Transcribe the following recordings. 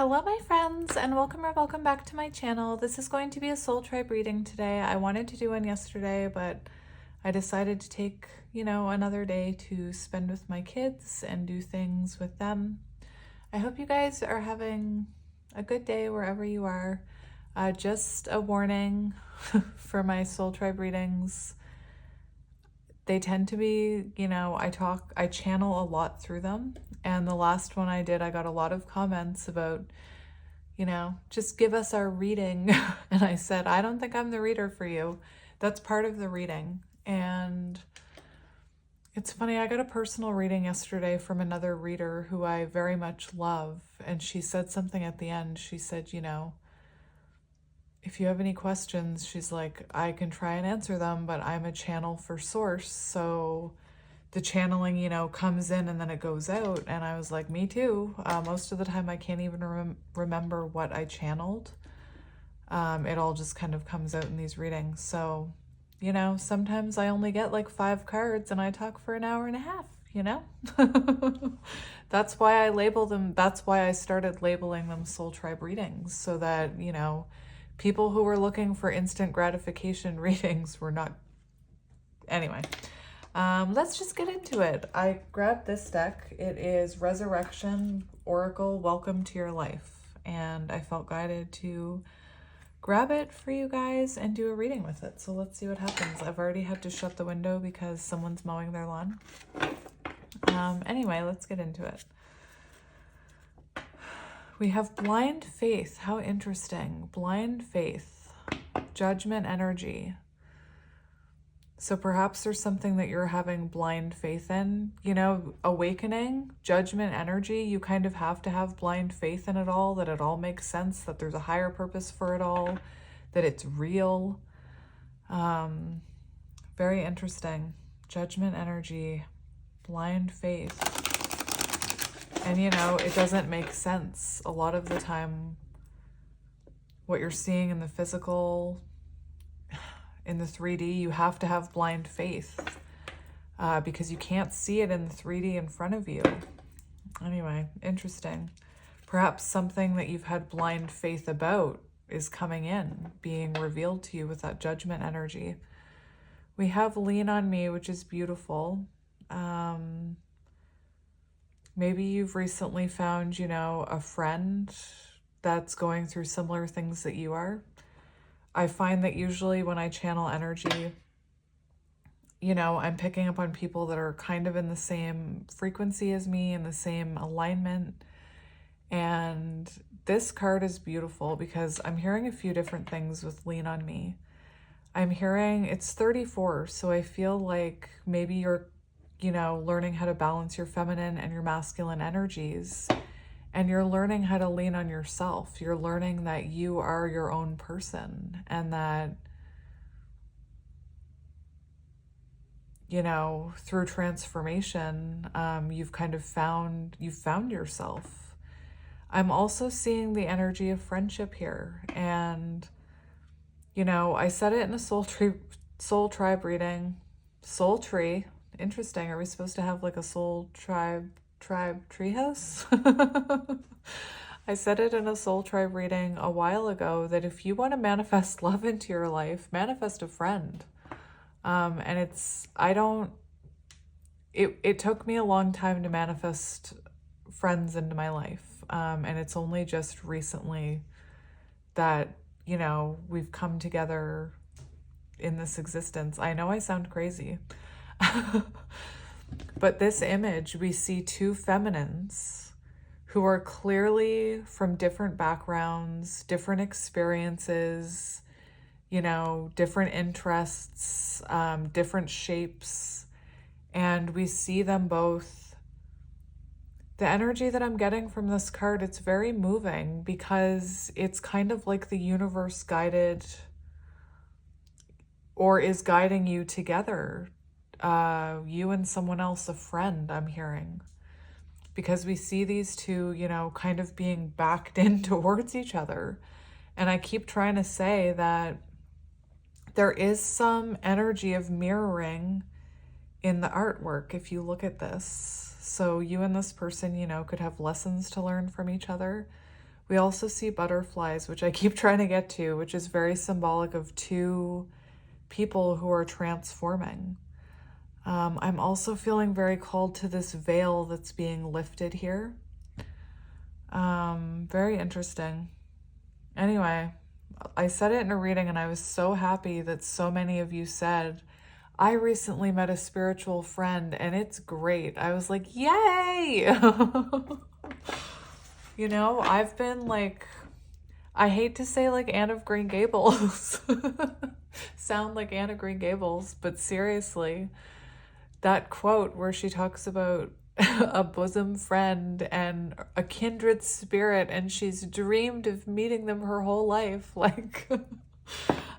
Hello my friends, and welcome or welcome back to my channel. This is going to be a soul tribe reading today. I wanted to do one yesterday, but I decided to take, another day to spend with my kids and do things with them. I hope you guys are having a good day wherever you are. Just a warning for my soul tribe readings. They tend to be, I channel a lot through them. And the last one I did, I got a lot of comments about, just give us our reading. And I said, I don't think I'm the reader for you. That's part of the reading. And it's funny, I got a personal reading yesterday from another reader who I very much love. And she said something at the end. She said, if you have any questions, she's like, I can try and answer them, but I'm a channel for source. So the channeling, comes in and then it goes out. And I was like, me too. Most of the time I can't even remember what I channeled. It all just kind of comes out in these readings. So, sometimes I only get like 5 cards and I talk for an hour and a half, That's why I label them. That's why I started labeling them soul tribe readings, so that, people who were looking for instant gratification readings were not. Anyway, let's just get into it. I grabbed this deck. It is Resurrection Oracle Welcome to Your Life. And I felt guided to grab it for you guys and do a reading with it. So let's see what happens. I've already had to shut the window because someone's mowing their lawn. Anyway, let's get into it. We have blind faith. How interesting. Blind faith. Judgment energy. So perhaps there's something that you're having blind faith in. Awakening, judgment energy. You kind of have to have blind faith in it all, that it all makes sense, that there's a higher purpose for it all, that it's real. Very interesting. Judgment energy, blind faith. And, it doesn't make sense. A lot of the time, what you're seeing in the physical, in the 3D, you have to have blind faith because you can't see it in the 3D in front of you. Anyway, interesting. Perhaps something that you've had blind faith about is coming in, being revealed to you with that judgment energy. We have Lean on Me, which is beautiful. Maybe you've recently found, a friend that's going through similar things that you are. I find that usually when I channel energy, I'm picking up on people that are kind of in the same frequency as me, in the same alignment. And this card is beautiful because I'm hearing a few different things with Lean on Me. I'm hearing it's 34, so I feel like maybe you're learning how to balance your feminine and your masculine energies. And you're learning how to lean on yourself. You're learning that you are your own person and that, through transformation, you've found yourself. I'm also seeing the energy of friendship here. And, I said it in a soul tribe reading. Soul tree. Interesting. Are we supposed to have like a soul tribe treehouse? I said it in a soul tribe reading a while ago that if you want to manifest love into your life, manifest a friend. And it took me a long time to manifest friends into my life. And it's only just recently that, we've come together in this existence. I know I sound crazy. But this image, we see 2 feminines who are clearly from different backgrounds, different experiences, different interests, different shapes. And we see them both. The energy that I'm getting from this card, it's very moving because it's kind of like the universe guided or is guiding you together. You and someone else, a friend, I'm hearing. Because we see these 2, kind of being backed in towards each other. And I keep trying to say that there is some energy of mirroring in the artwork if you look at this. So you and this person, could have lessons to learn from each other. We also see butterflies, which I keep trying to get to, which is very symbolic of two people who are transforming. I'm also feeling very called to this veil that's being lifted here. Very interesting. Anyway, I said it in a reading and I was so happy that so many of you said, I recently met a spiritual friend and it's great. I was like, yay! You know, I've been like, I hate to say like Anne of Green Gables, sound like Anne of Green Gables, but seriously, that quote where she talks about a bosom friend and a kindred spirit and she's dreamed of meeting them her whole life. Like,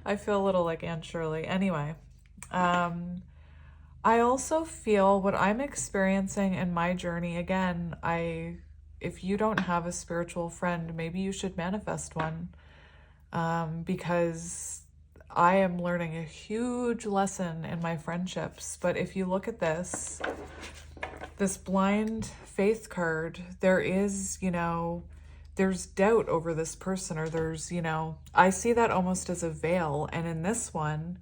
I feel a little like Anne Shirley. Anyway, I also feel what I'm experiencing in my journey. Again, if you don't have a spiritual friend, maybe you should manifest one, because I am learning a huge lesson in my friendships. But if you look at this blind faith card, there is, there's doubt over this person, or there's, I see that almost as a veil. And in this one,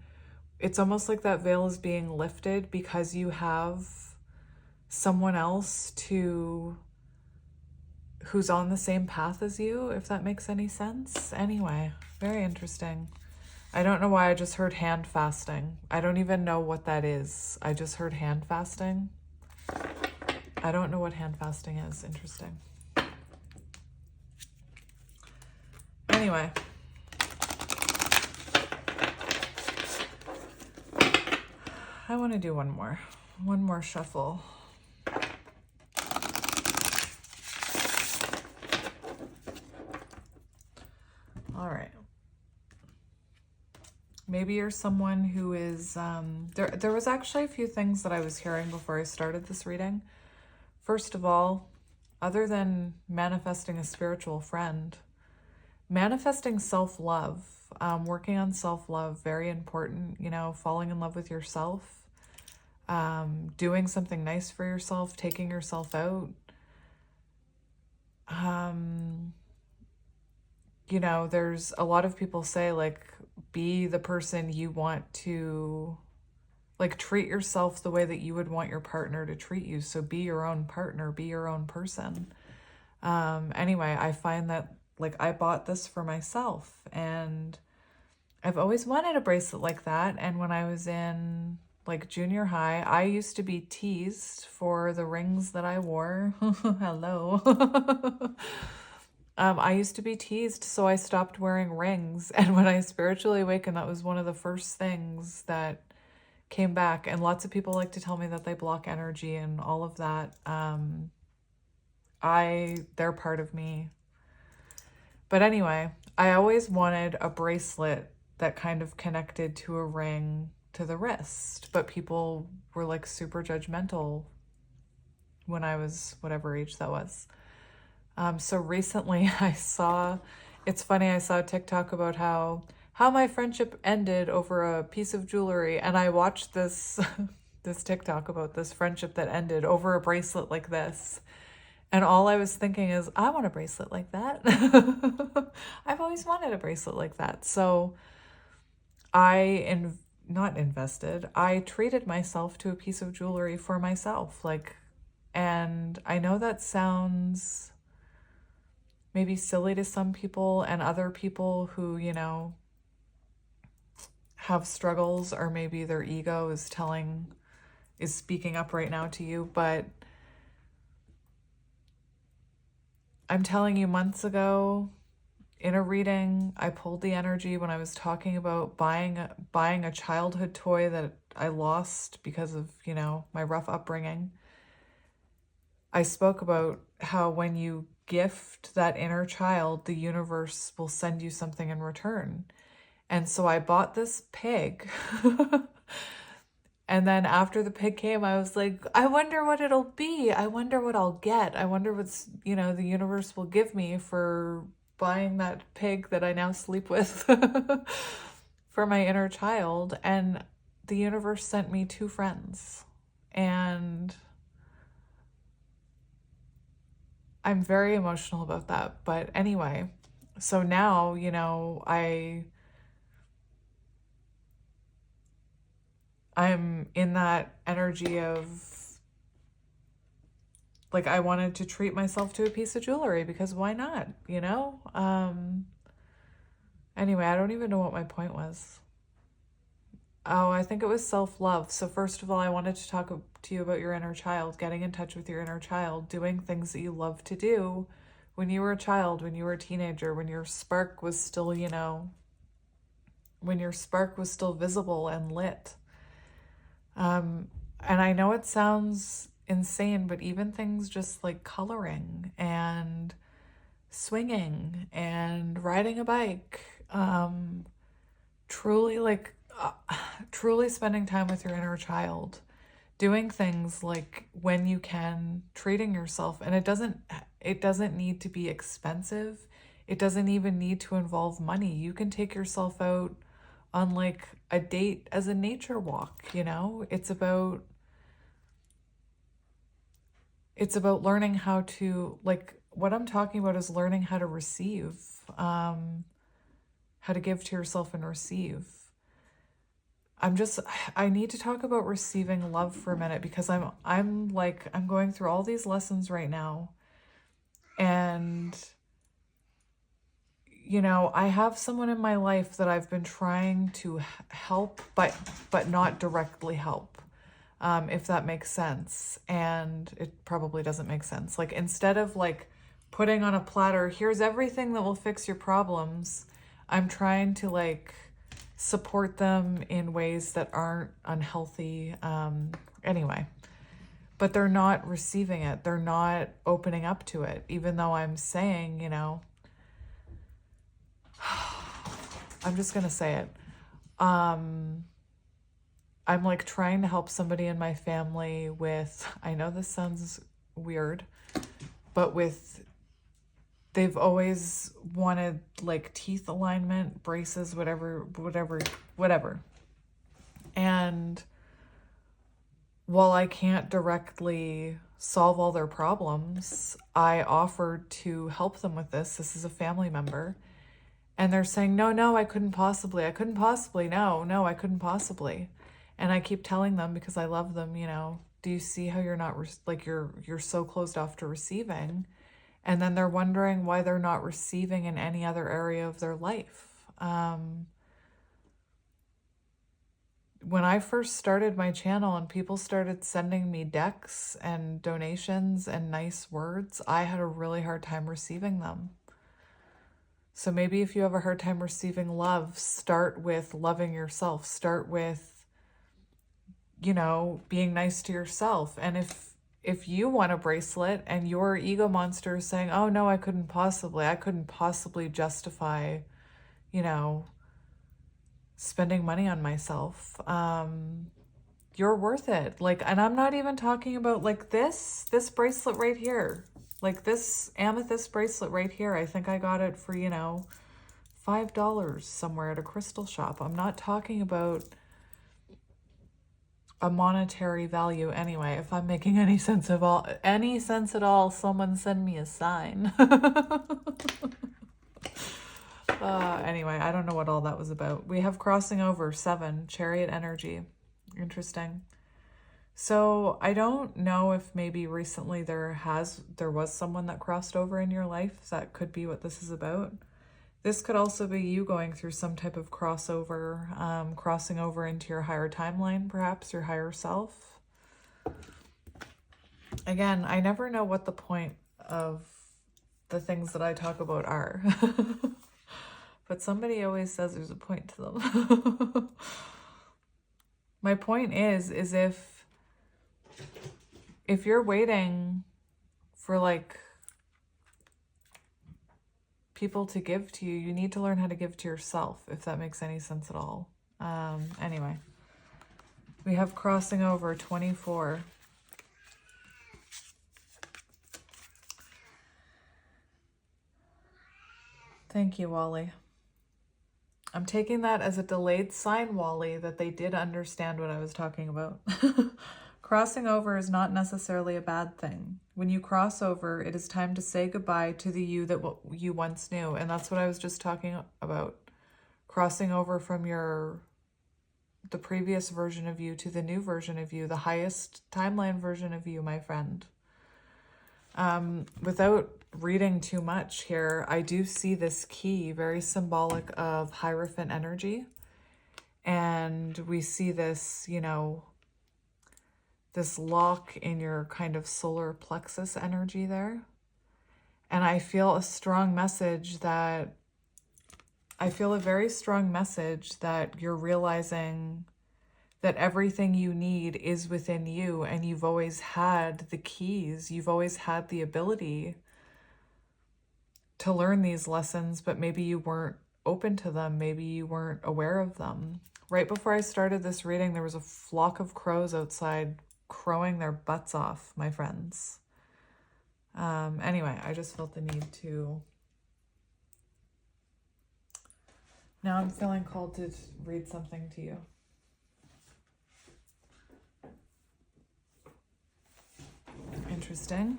it's almost like that veil is being lifted because you have someone else who's on the same path as you, if that makes any sense. Anyway, very interesting. I don't know why I just heard hand fasting. I don't even know what that is. I just heard hand fasting. I don't know what hand fasting is. Interesting. Anyway. I want to do one more shuffle. All right. Maybe you're someone who is, there was actually a few things that I was hearing before I started this reading. First of all, other than manifesting a spiritual friend, manifesting self-love, working on self-love, very important, falling in love with yourself, doing something nice for yourself, taking yourself out. There's a lot of people say, like, be the person you want to, like, treat yourself the way that you would want your partner to treat you. So be your own partner, be your own person. Anyway, I find that, like, I bought this for myself and I've always wanted a bracelet like that. And when I was in like junior high, I used to be teased for the rings that I wore. Hello. I used to be teased, so I stopped wearing rings. And when I spiritually awakened, that was one of the first things that came back. And lots of people like to tell me that they block energy and all of that. They're part of me. But anyway, I always wanted a bracelet that kind of connected to a ring to the wrist, but people were like super judgmental when I was whatever age that was. So recently it's funny, I saw a TikTok about how my friendship ended over a piece of jewelry, and I watched this this TikTok about this friendship that ended over a bracelet like this. And all I was thinking is, I want a bracelet like that. I've always wanted a bracelet like that. So I treated myself to a piece of jewelry for myself. And I know that sounds maybe silly to some people, and other people who, have struggles, or maybe their ego is speaking up right now to you. But I'm telling you, months ago in a reading, I pulled the energy when I was talking about buying a childhood toy that I lost because of, my rough upbringing. I spoke about how when you gift that inner child, the universe will send you something in return. And so I bought this pig. And then after the pig came, I was like, I wonder what it'll be. I wonder what I'll get. I wonder what's, the universe will give me for buying that pig that I now sleep with for my inner child. And the universe sent me 2 friends. And I'm very emotional about that. But anyway, so now, you know, I'm in that energy of like, I wanted to treat myself to a piece of jewelry because why not, you know? Anyway, I don't even know what my point was. Oh, I think it was self-love. So first of all, I wanted to talk to you about your inner child, getting in touch with your inner child, doing things that you love to do when you were a child, when you were a teenager, when your spark was still, you know, when your spark was still visible and lit. And I know it sounds insane, but even things just like coloring and swinging and riding a bike, truly like truly spending time with your inner child, doing things like when you can, treating yourself. And it doesn't need to be expensive. It doesn't even need to involve money. You can take yourself out on like a date as a nature walk, you know? It's about learning how to, like, what I'm talking about is learning how to receive, how to give to yourself and receive. I need to talk about receiving love for a minute because I'm going through all these lessons right now. And, you know, I have someone in my life that I've been trying to help, but not directly help. If that makes sense. And it probably doesn't make sense. Like, instead of like putting on a platter, here's everything that will fix your problems, I'm trying to like support them in ways that aren't unhealthy. Anyway, but they're not receiving it. They're not opening up to it, even though I'm saying, you know, I'm just going to say it. I'm like trying to help somebody in my family with, I know this sounds weird, but they've always wanted like teeth alignment, braces, whatever. And while I can't directly solve all their problems, I offered to help them with this. This is a family member. And they're saying, no, I couldn't possibly, no, I couldn't possibly. And I keep telling them, because I love them, you know, do you see how you're not, you're so closed off to receiving? And then they're wondering why they're not receiving in any other area of their life. When I first started my channel and people started sending me decks and donations and nice words, I had a really hard time receiving them. So maybe if you have a hard time receiving love, start with loving yourself. Start with, you know, being nice to yourself. And if you want a bracelet and your ego monster is saying, oh no, I couldn't possibly justify, you know, spending money on myself. You're worth it. Like, and I'm not even talking about like this bracelet right here. Like this amethyst bracelet right here. I think I got it for, you know, $5 somewhere at a crystal shop. I'm not talking about a monetary value anyway. If I'm making any sense at all, someone send me a sign. Anyway, I don't know what all that was about. We have crossing over 7, chariot energy. Interesting. So I don't know if maybe recently there was someone that crossed over in your life. That could be what this is about. This could also be you going through some type of crossover, crossing over into your higher timeline, perhaps your higher self. Again, I never know what the point of the things that I talk about are. But somebody always says there's a point to them. My point is if you're waiting for like people to give to you, you need to learn how to give to yourself, if that makes any sense at all. Anyway, we have crossing over 24. Thank you, Wally. I'm taking that as a delayed sign, Wally, that they did understand what I was talking about. Crossing over is not necessarily a bad thing. When you cross over, it is time to say goodbye to the you that you once knew. And that's what I was just talking about. Crossing over from the previous version of you to the new version of you, the highest timeline version of you, my friend. Without reading too much here, I do see this key very symbolic of Hierophant energy. And we see this, you know, this lock in your kind of solar plexus energy there. And I feel a very strong message that you're realizing that everything you need is within you, and you've always had the keys. You've always had the ability to learn these lessons, but maybe you weren't open to them. Maybe you weren't aware of them. Right before I started this reading, there was a flock of crows outside crowing their butts off, my friends. Anyway, I just felt the need to... Now I'm feeling called to read something to you. Interesting.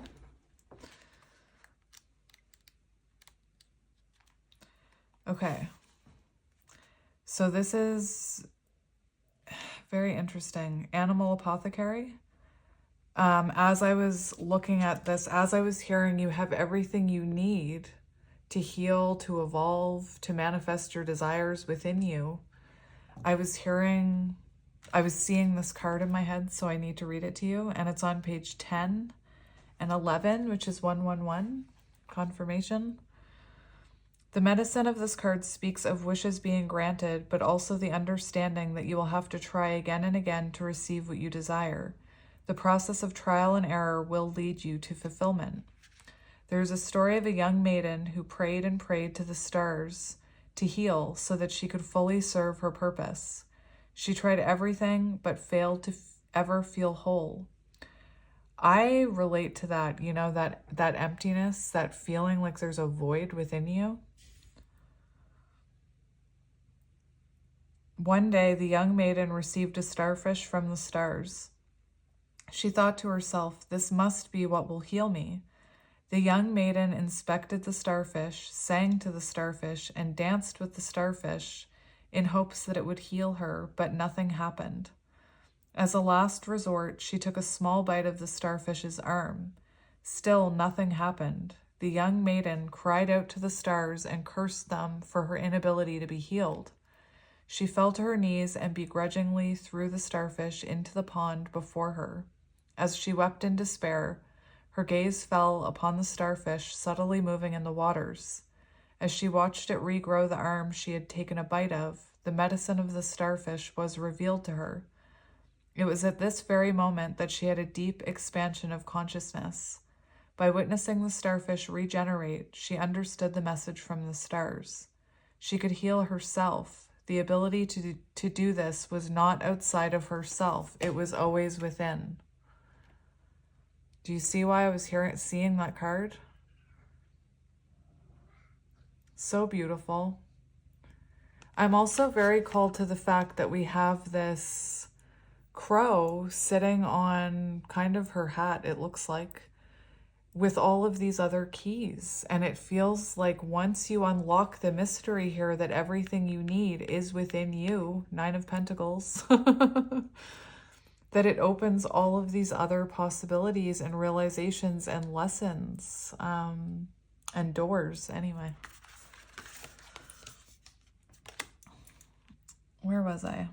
Okay. So this is very interesting. Animal apothecary. As I was looking at this, as I was hearing you have everything you need to heal, to evolve, to manifest your desires within you, I was seeing this card in my head, so I need to read it to you. And it's on page 10 and 11, which is 111, confirmation. The medicine of this card speaks of wishes being granted, but also the understanding that you will have to try again and again to receive what you desire. The process of trial and error will lead you to fulfillment. There is a story of a young maiden who prayed and prayed to the stars to heal so that she could fully serve her purpose. She tried everything but failed to ever feel whole. I relate to that, you know, that emptiness, that feeling like there's a void within you. One day, the young maiden received a starfish from the stars. She thought to herself, "This must be what will heal me." The young maiden inspected the starfish, sang to the starfish, and danced with the starfish in hopes that it would heal her, but nothing happened. As a last resort, she took a small bite of the starfish's arm. Still nothing happened. The young maiden cried out to the stars and cursed them for her inability to be healed. She fell to her knees and begrudgingly threw the starfish into the pond before her. As she wept in despair, her gaze fell upon the starfish subtly moving in the waters. As she watched it regrow the arm she had taken a bite of, the medicine of the starfish was revealed to her. It was at this very moment that she had a deep expansion of consciousness. By witnessing the starfish regenerate, she understood the message from the stars. She could heal herself. The ability to do this was not outside of herself. It was always within. Do you see why I was seeing that card? So beautiful. I'm also very called to the fact that we have this crow sitting on kind of her hat, it looks like, with all of these other keys. And it feels like once you unlock the mystery here that everything you need is within you, 9 of Pentacles, that it opens all of these other possibilities and realizations and lessons, and doors. Anyway. Where was I?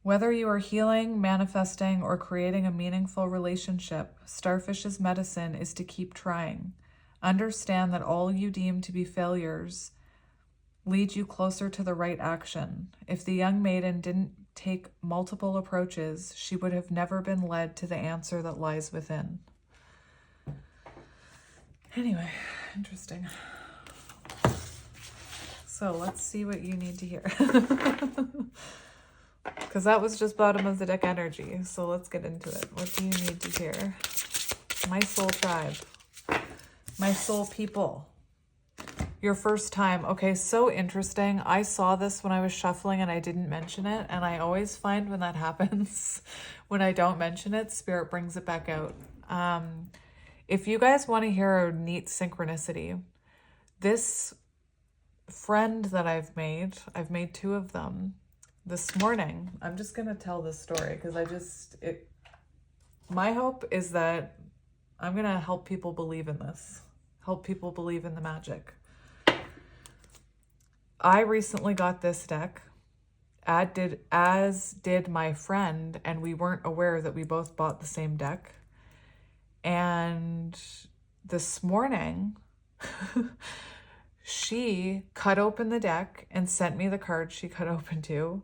Whether you are healing, manifesting, or creating a meaningful relationship, Starfish's medicine is to keep trying. Understand that all you deem to be failures lead you closer to the right action. If the young maiden didn't take multiple approaches, she would have never been led to the answer that lies within. Anyway, interesting. So let's see what you need to hear. Because that was just bottom of the deck energy. So let's get into it. What do you need to hear? My soul tribe. My soul people. Your first time. Okay, so interesting. I saw this when I was shuffling and I didn't mention it. And I always find when that happens, when I don't mention it, Spirit brings it back out. If you guys want to hear a neat synchronicity, this friend that I've made 2 of them this morning. I'm just going to tell this story because my hope is that I'm going to help people believe in this, help people believe in the magic. I recently got this deck, as did my friend, and we weren't aware that we both bought the same deck. And this morning, she cut open the deck and sent me the cards she cut open too.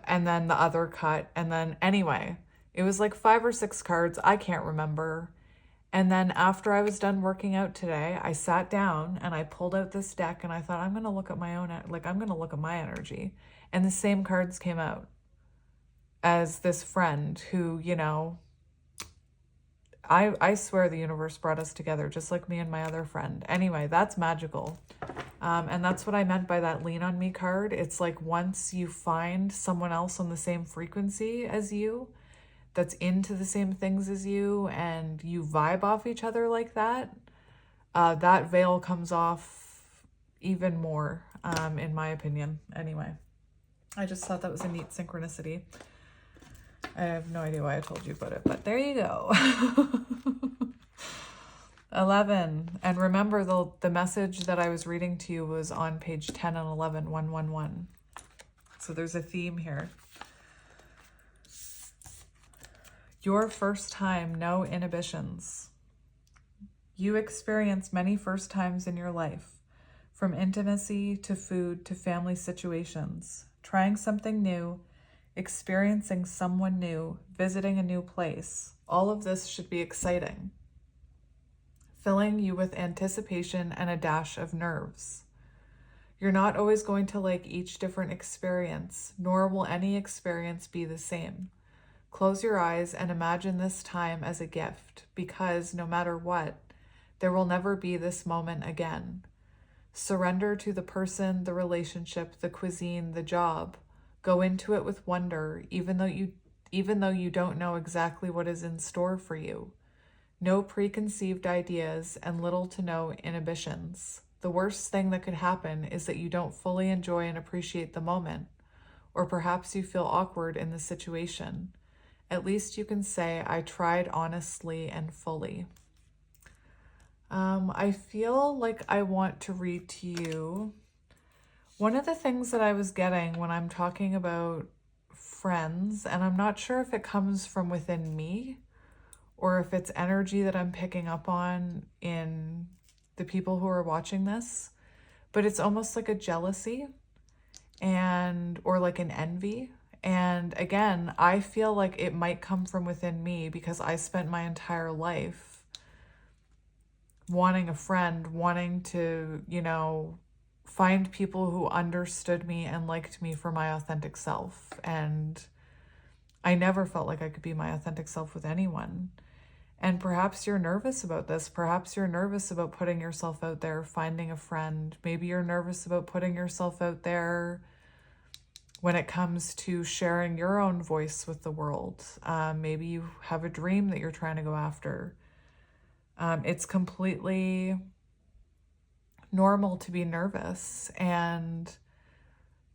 And then the other cut. And then anyway, it was like 5 or 6 cards. I can't remember. And then after I was done working out today, I sat down and I pulled out this deck and I thought, I'm going to look at my own, I'm going to look at my energy. And the same cards came out as this friend who, you know, I swear the universe brought us together, just like me and my other friend. Anyway, that's magical. And that's what I meant by that lean on me card. It's like once you find someone else on the same frequency as you, that's into the same things as you, and you vibe off each other like that, that veil comes off even more, in my opinion. Anyway, I just thought that was a neat synchronicity. I have no idea why I told you about it, but there you go. 11. And remember, the message that I was reading to you was on page 10 and 11, 111. So there's a theme here. Your first time, no inhibitions. You experience many first times in your life, from intimacy to food to family situations, trying something new, experiencing someone new, visiting a new place. All of this should be exciting, filling you with anticipation and a dash of nerves. You're not always going to like each different experience, nor will any experience be the same. Close your eyes and imagine this time as a gift, because no matter what, there will never be this moment again. Surrender to the person, the relationship, the cuisine, the job. Go into it with wonder, even though you don't know exactly what is in store for you. No preconceived ideas and little to no inhibitions. The worst thing that could happen is that you don't fully enjoy and appreciate the moment, or perhaps you feel awkward in the situation. At least you can say, I tried honestly and fully. I feel like I want to read to you. One of the things that I was getting when I'm talking about friends, and I'm not sure if it comes from within me or if it's energy that I'm picking up on in the people who are watching this, but it's almost like a jealousy or like an envy. And again, I feel like it might come from within me because I spent my entire life wanting a friend, wanting to, you know, find people who understood me and liked me for my authentic self. And I never felt like I could be my authentic self with anyone. And perhaps you're nervous about this. Perhaps you're nervous about putting yourself out there, finding a friend. Maybe you're nervous about putting yourself out there when it comes to sharing your own voice with the world. Maybe you have a dream that you're trying to go after. It's completely normal to be nervous. And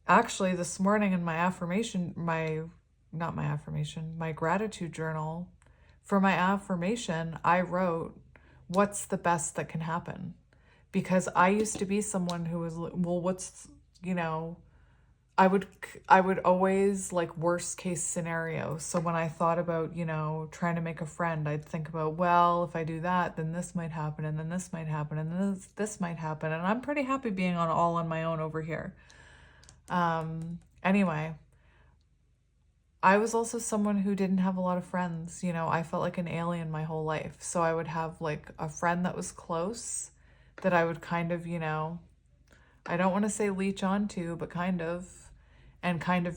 actually this morning in my gratitude journal, for my affirmation, I wrote, what's the best that can happen? Because I used to be someone who was, well, I would always like worst case scenario. So when I thought about, you know, trying to make a friend, I'd think about, well, if I do that, then this might happen, and then this might happen, and then this might happen. And I'm pretty happy being all on my own over here. Anyway, I was also someone who didn't have a lot of friends. You know, I felt like an alien my whole life. So I would have like a friend that was close that I would kind of, you know, I don't want to say leech onto, but kind of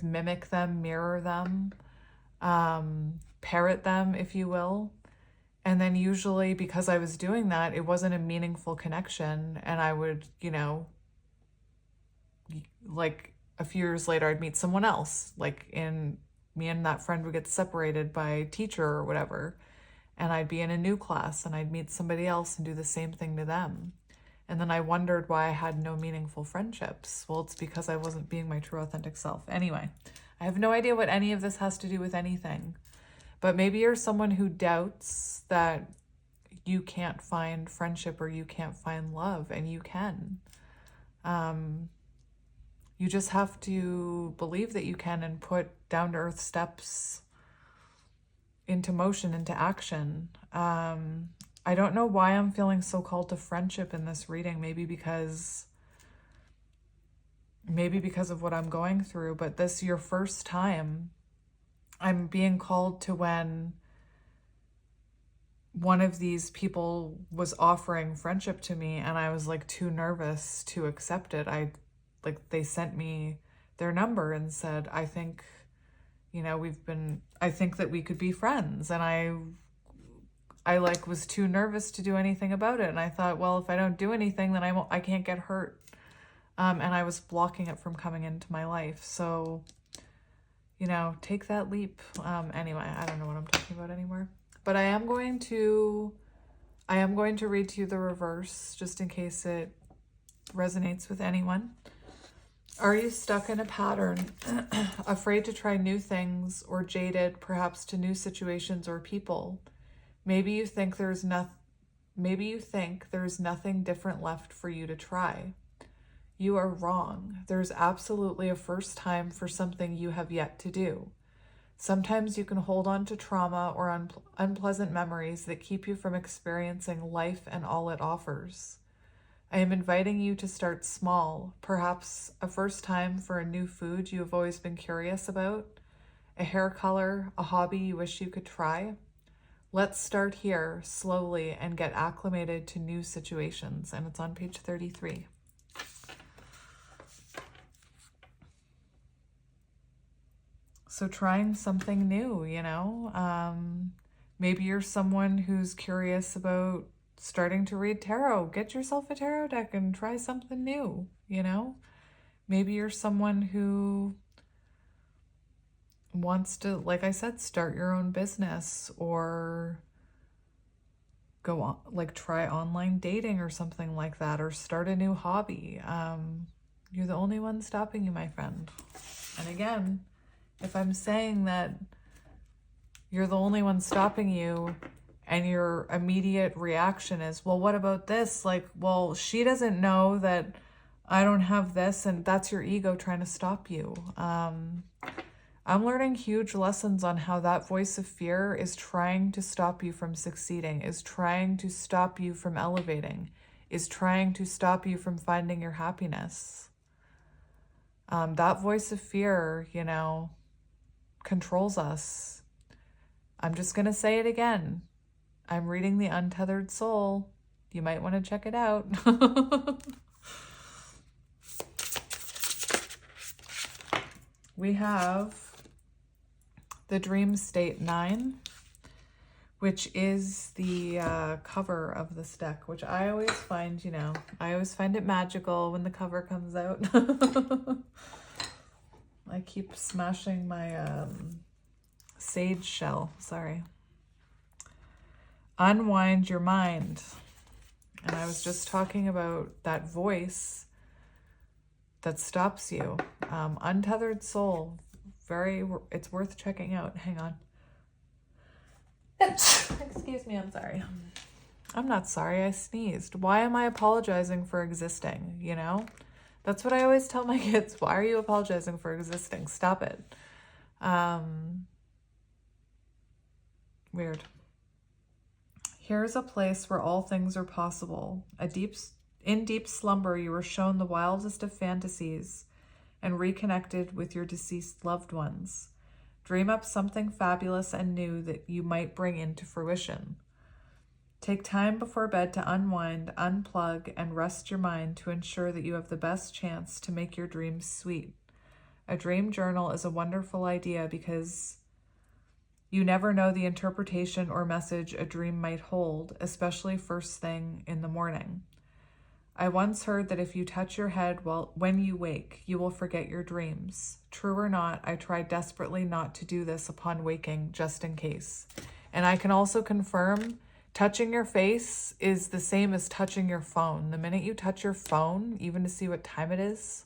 mimic them, mirror them, parrot them, if you will. And then usually because I was doing that, it wasn't a meaningful connection. And I would, you know, like a few years later, I'd meet someone else. Like me and that friend would get separated by a teacher or whatever. And I'd be in a new class and I'd meet somebody else and do the same thing to them. And then I wondered why I had no meaningful friendships. Well, it's because I wasn't being my true authentic self. Anyway, I have no idea what any of this has to do with anything. But maybe you're someone who doubts that you can't find friendship or you can't find love, and you can. You just have to believe that you can and put down-to-earth steps into motion, into action. I don't know why I'm feeling so called to friendship in this reading. Maybe because of what I'm going through, but this your first time I'm being called to when one of these people was offering friendship to me and I was like too nervous to accept it. They sent me their number and said, I think, you know, I think that we could be friends. And I like was too nervous to do anything about it. And I thought, well, if I don't do anything, then I can't get hurt. And I was blocking it from coming into my life. So, you know, take that leap. Anyway, I don't know what I'm talking about anymore. But I am going to read to you the reverse, just in case it resonates with anyone. Are you stuck in a pattern, afraid to try new things, or jaded perhaps to new situations or people? Maybe you think there's nothing different left for you to try. You are wrong. There's absolutely a first time for something you have yet to do. Sometimes you can hold on to trauma or unpleasant memories that keep you from experiencing life and all it offers. I am inviting you to start small, perhaps a first time for a new food you have always been curious about, a hair color, a hobby you wish you could try. Let's start here slowly and get acclimated to new situations. And it's on page 33. So trying something new, you know, maybe you're someone who's curious about starting to read tarot. Get yourself a tarot deck and try something new, you know. Maybe you're someone who wants to, like I said, start your own business or go on, like try online dating or something like that, or start a new hobby. You're the only one stopping you, my friend. And again, if I'm saying that you're the only one stopping you and your immediate reaction is, well, what about this? Like, well, she doesn't know that I don't have this, and that's your ego trying to stop you. I'm learning huge lessons on how that voice of fear is trying to stop you from succeeding, is trying to stop you from elevating, is trying to stop you from finding your happiness. That voice of fear, you know, controls us. I'm just going to say it again. I'm reading The Untethered Soul. You might want to check it out. We have the Dream State 9, which is the cover of this deck, which I always find, you know, I always find it magical when the cover comes out. I keep smashing my sage shell, sorry. Unwind your mind. And I was just talking about that voice that stops you. Untethered Soul, it's worth checking out. Hang on. Excuse me, I'm sorry. I'm not sorry, I sneezed. Why am I apologizing for existing, you know? That's what I always tell my kids. Why are you apologizing for existing? Stop it. Weird. Here's a place where all things are possible. In deep slumber, you were shown the wildest of fantasies and reconnected with your deceased loved ones. Dream up something fabulous and new that you might bring into fruition. Take time before bed to unwind, unplug, and rest your mind to ensure that you have the best chance to make your dreams sweet. A dream journal is a wonderful idea because You never know the interpretation or message a dream might hold, especially first thing in the morning. I once heard that if you touch your head when you wake, you will forget your dreams. True or not, I tried desperately not to do this upon waking, just in case. And I can also confirm, touching your face is the same as touching your phone. The minute you touch your phone, even to see what time it is,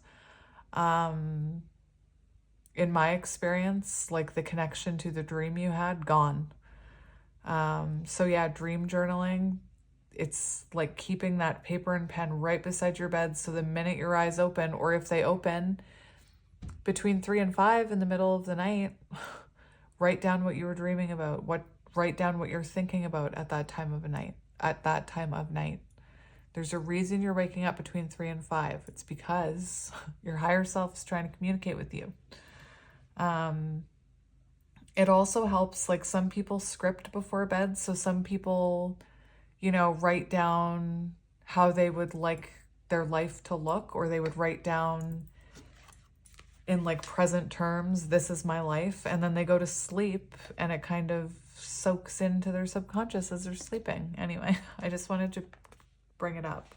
in my experience, like the connection to the dream you had, gone. So yeah, dream journaling, it's like keeping that paper and pen right beside your bed, so the minute your eyes open, or if they open between 3 and 5 in the middle of the night, write down what you were dreaming about, write down what you're thinking about at that time of night. There's a reason you're waking up between 3 and 5. It's because your higher self is trying to communicate with you. It also helps, like some people script before bed. So some people, write down how they would like their life to look, or they would write down in like present terms, this is my life. And then they go to sleep and it kind of soaks into their subconscious as they're sleeping. Anyway, I just wanted to bring it up.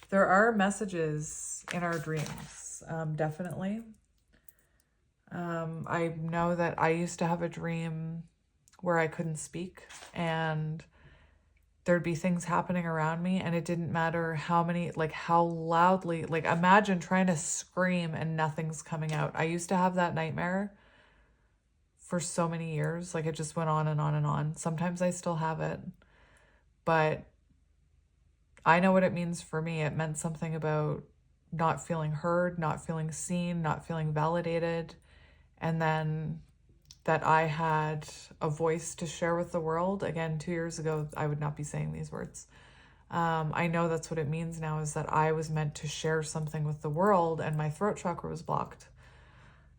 There are messages in our dreams, definitely. I know that I used to have a dream where I couldn't speak and there'd be things happening around me, and it didn't matter how loudly, imagine trying to scream and nothing's coming out. I used to have that nightmare for so many years. It just went on and on and on. Sometimes I still have it, but I know what it means for me. It meant something about not feeling heard, not feeling seen, not feeling validated. And then that I had a voice to share with the world. Again, 2 years ago, I would not be saying these words. I know that's what it means now, is that I was meant to share something with the world and my throat chakra was blocked.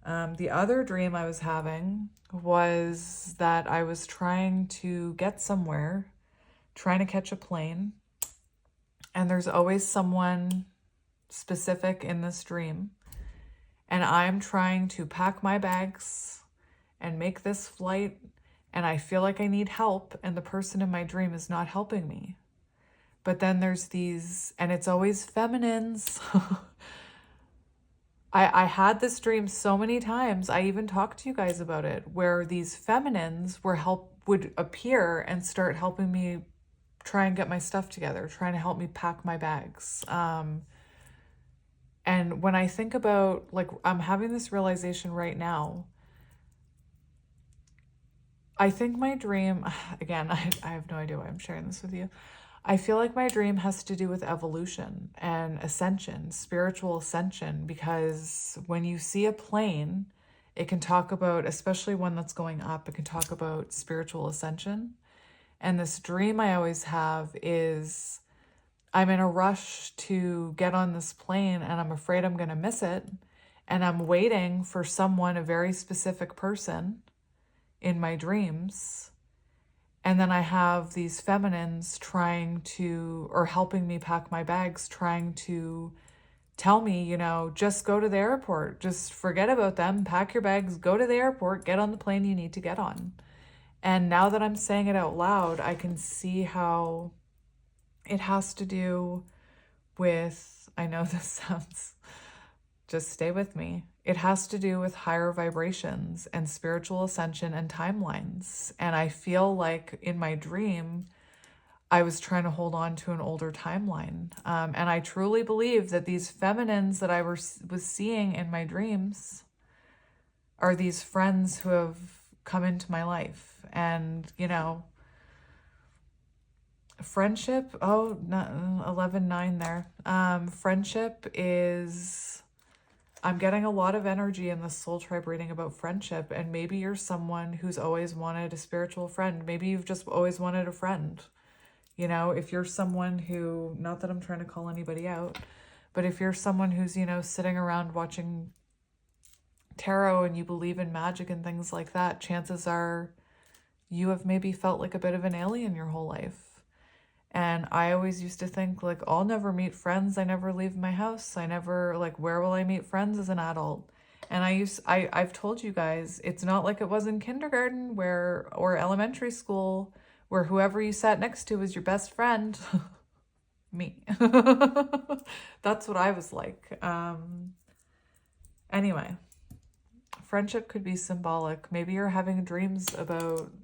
The other dream I was having was that I was trying to get somewhere, trying to catch a plane. And there's always someone specific in this dream. And I'm trying to pack my bags and make this flight, and I feel like I need help, and the person in my dream is not helping me. But then there's these, and it's always feminines. I had this dream so many times, I even talked to you guys about it, where these feminines would appear and start helping me try and get my stuff together, trying to help me pack my bags. And when I think about, I'm having this realization right now, I think my dream, again, I have no idea why I'm sharing this with you. I feel like my dream has to do with evolution and ascension, spiritual ascension, because when you see a plane, it can talk about, especially one that's going up, it can talk about spiritual ascension. And this dream I always have is I'm in a rush to get on this plane and I'm afraid I'm going to miss it. And I'm waiting for someone, a very specific person in my dreams. And then I have these feminines helping me pack my bags, trying to tell me, just go to the airport, just forget about them, pack your bags, go to the airport, get on the plane you need to get on. And now that I'm saying it out loud, I can see how it has to do with, I know this sounds, just stay with me. It has to do with higher vibrations and spiritual ascension and timelines. And I feel like in my dream, I was trying to hold on to an older timeline. And I truly believe that these feminines that I was seeing in my dreams are these friends who have come into my life. And, friendship, 11-9 there. Friendship is, I'm getting a lot of energy in this soul tribe reading about friendship, and maybe you're someone who's always wanted a spiritual friend. Maybe you've just always wanted a friend. If you're someone who, not that I'm trying to call anybody out, but if you're someone who's, sitting around watching tarot and you believe in magic and things like that, chances are you have maybe felt like a bit of an alien your whole life. And I always used to think, I'll never meet friends. I never leave my house. I never, where will I meet friends as an adult? And I've told you guys, it's not like it was in kindergarten or elementary school where whoever you sat next to was your best friend. Me. That's what I was like. Anyway, friendship could be symbolic. Maybe you're having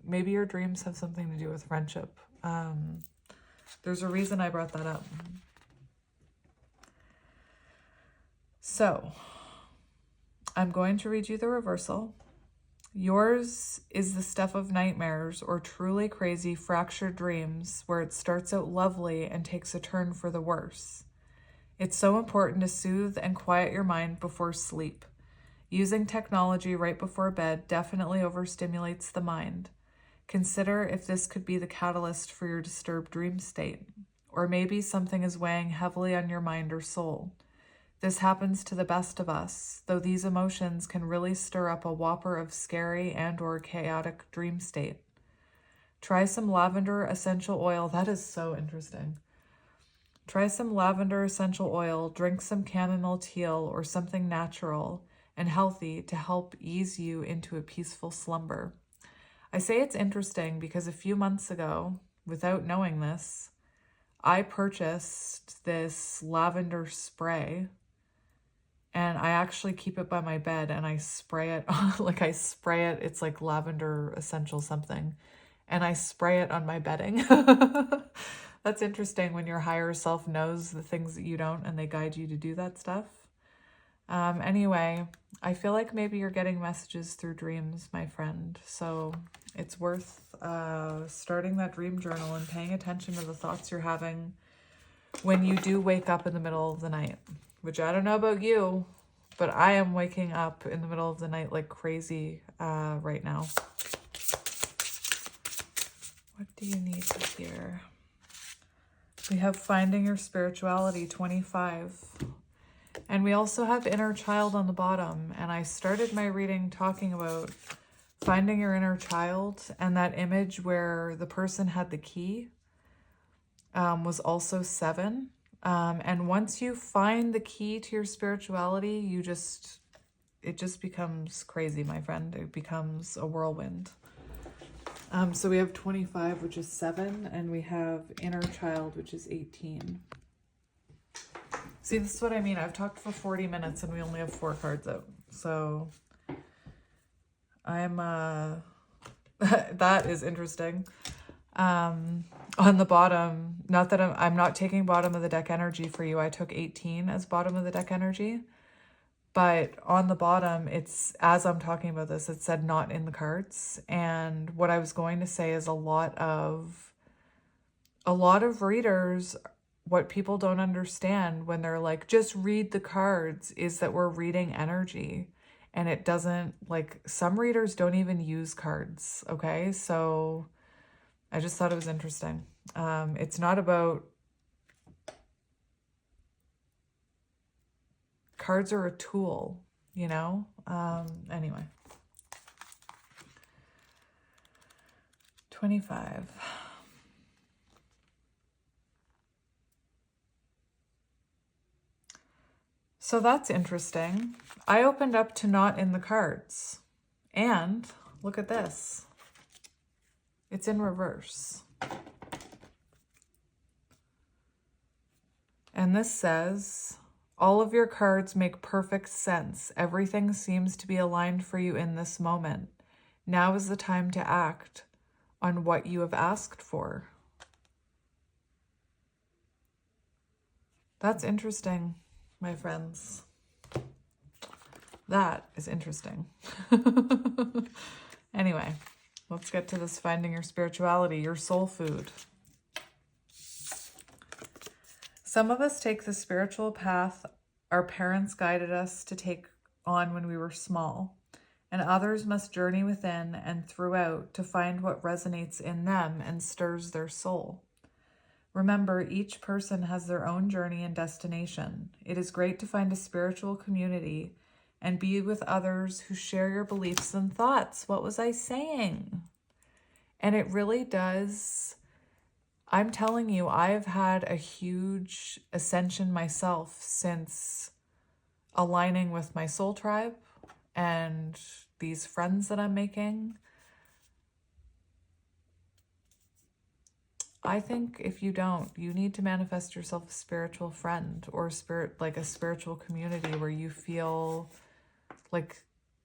maybe your dreams have something to do with friendship. There's a reason I brought that up. So, I'm going to read you the reversal. Yours is the stuff of nightmares or truly crazy fractured dreams where it starts out lovely and takes a turn for the worse. It's so important to soothe and quiet your mind before sleep. Using technology right before bed definitely overstimulates the mind. Consider if this could be the catalyst for your disturbed dream state, or maybe something is weighing heavily on your mind or soul. This happens to the best of us, though these emotions can really stir up a whopper of scary and/or chaotic dream state. Try some lavender essential oil. That is so interesting. Try some lavender essential oil, drink some chamomile tea or something natural and healthy to help ease you into a peaceful slumber. I say it's interesting because a few months ago, without knowing this, I purchased this lavender spray. And I actually keep it by my bed and I spray it, it's like lavender essential something. And I spray it on my bedding. That's interesting when your higher self knows the things that you don't and they guide you to do that stuff. Anyway, I feel like maybe you're getting messages through dreams, my friend. So it's worth starting that dream journal and paying attention to the thoughts you're having when you do wake up in the middle of the night. Which I don't know about you, but I am waking up in the middle of the night like crazy right now. What do you need to hear? We have Finding Your Spirituality 25. And we also have Inner Child on the bottom. And I started my reading talking about finding your inner child, and that image where the person had the key was also 7. And once you find the key to your spirituality, it just becomes crazy, my friend. It becomes a whirlwind. So we have 25, which is 7, and we have Inner Child, which is 18. See, this is what I mean. I've talked for 40 minutes and we only have 4 cards out. So I'm, that is interesting. On the bottom, not that I'm not taking bottom of the deck energy for you. I took 18 as bottom of the deck energy. But on the bottom, it's, as I'm talking about this, it said not in the cards. And what I was going to say is a lot of readers, what people don't understand when they're like, just read the cards, is that we're reading energy. And it doesn't, like, some readers don't even use cards, okay? So I just thought it was interesting. It's not about... Cards are a tool, you know? Anyway. 25. So that's interesting. I opened up to not in the cards. And look at this. It's in reverse. And this says... all of your cards make perfect sense. Everything seems to be aligned for you in this moment. Now is the time to act on what you have asked for. That's interesting, my friends. That is interesting. Anyway, let's get to this Finding Your Spirituality, your soul food. Some of us take the spiritual path our parents guided us to take on when we were small, and others must journey within and throughout to find what resonates in them and stirs their soul. Remember, each person has their own journey and destination. It is great to find a spiritual community and be with others who share your beliefs and thoughts. What was I saying? And it really does... I'm telling you, I've had a huge ascension myself since aligning with my soul tribe and these friends that I'm making, I think if you don't, you need to manifest yourself a spiritual friend or like a spiritual community where you feel like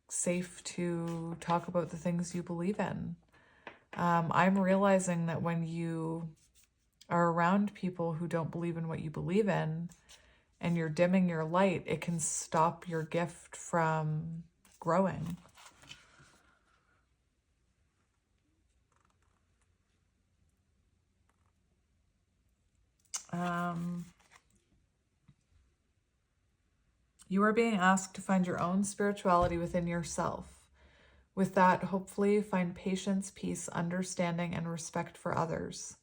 safe to talk about the things you believe in. I'm realizing that when you are around people who don't believe in what you believe in and you're dimming your light, it can stop your gift from growing. You are being asked to find your own spirituality within yourself. With that, hopefully find patience, peace, understanding, and respect for others.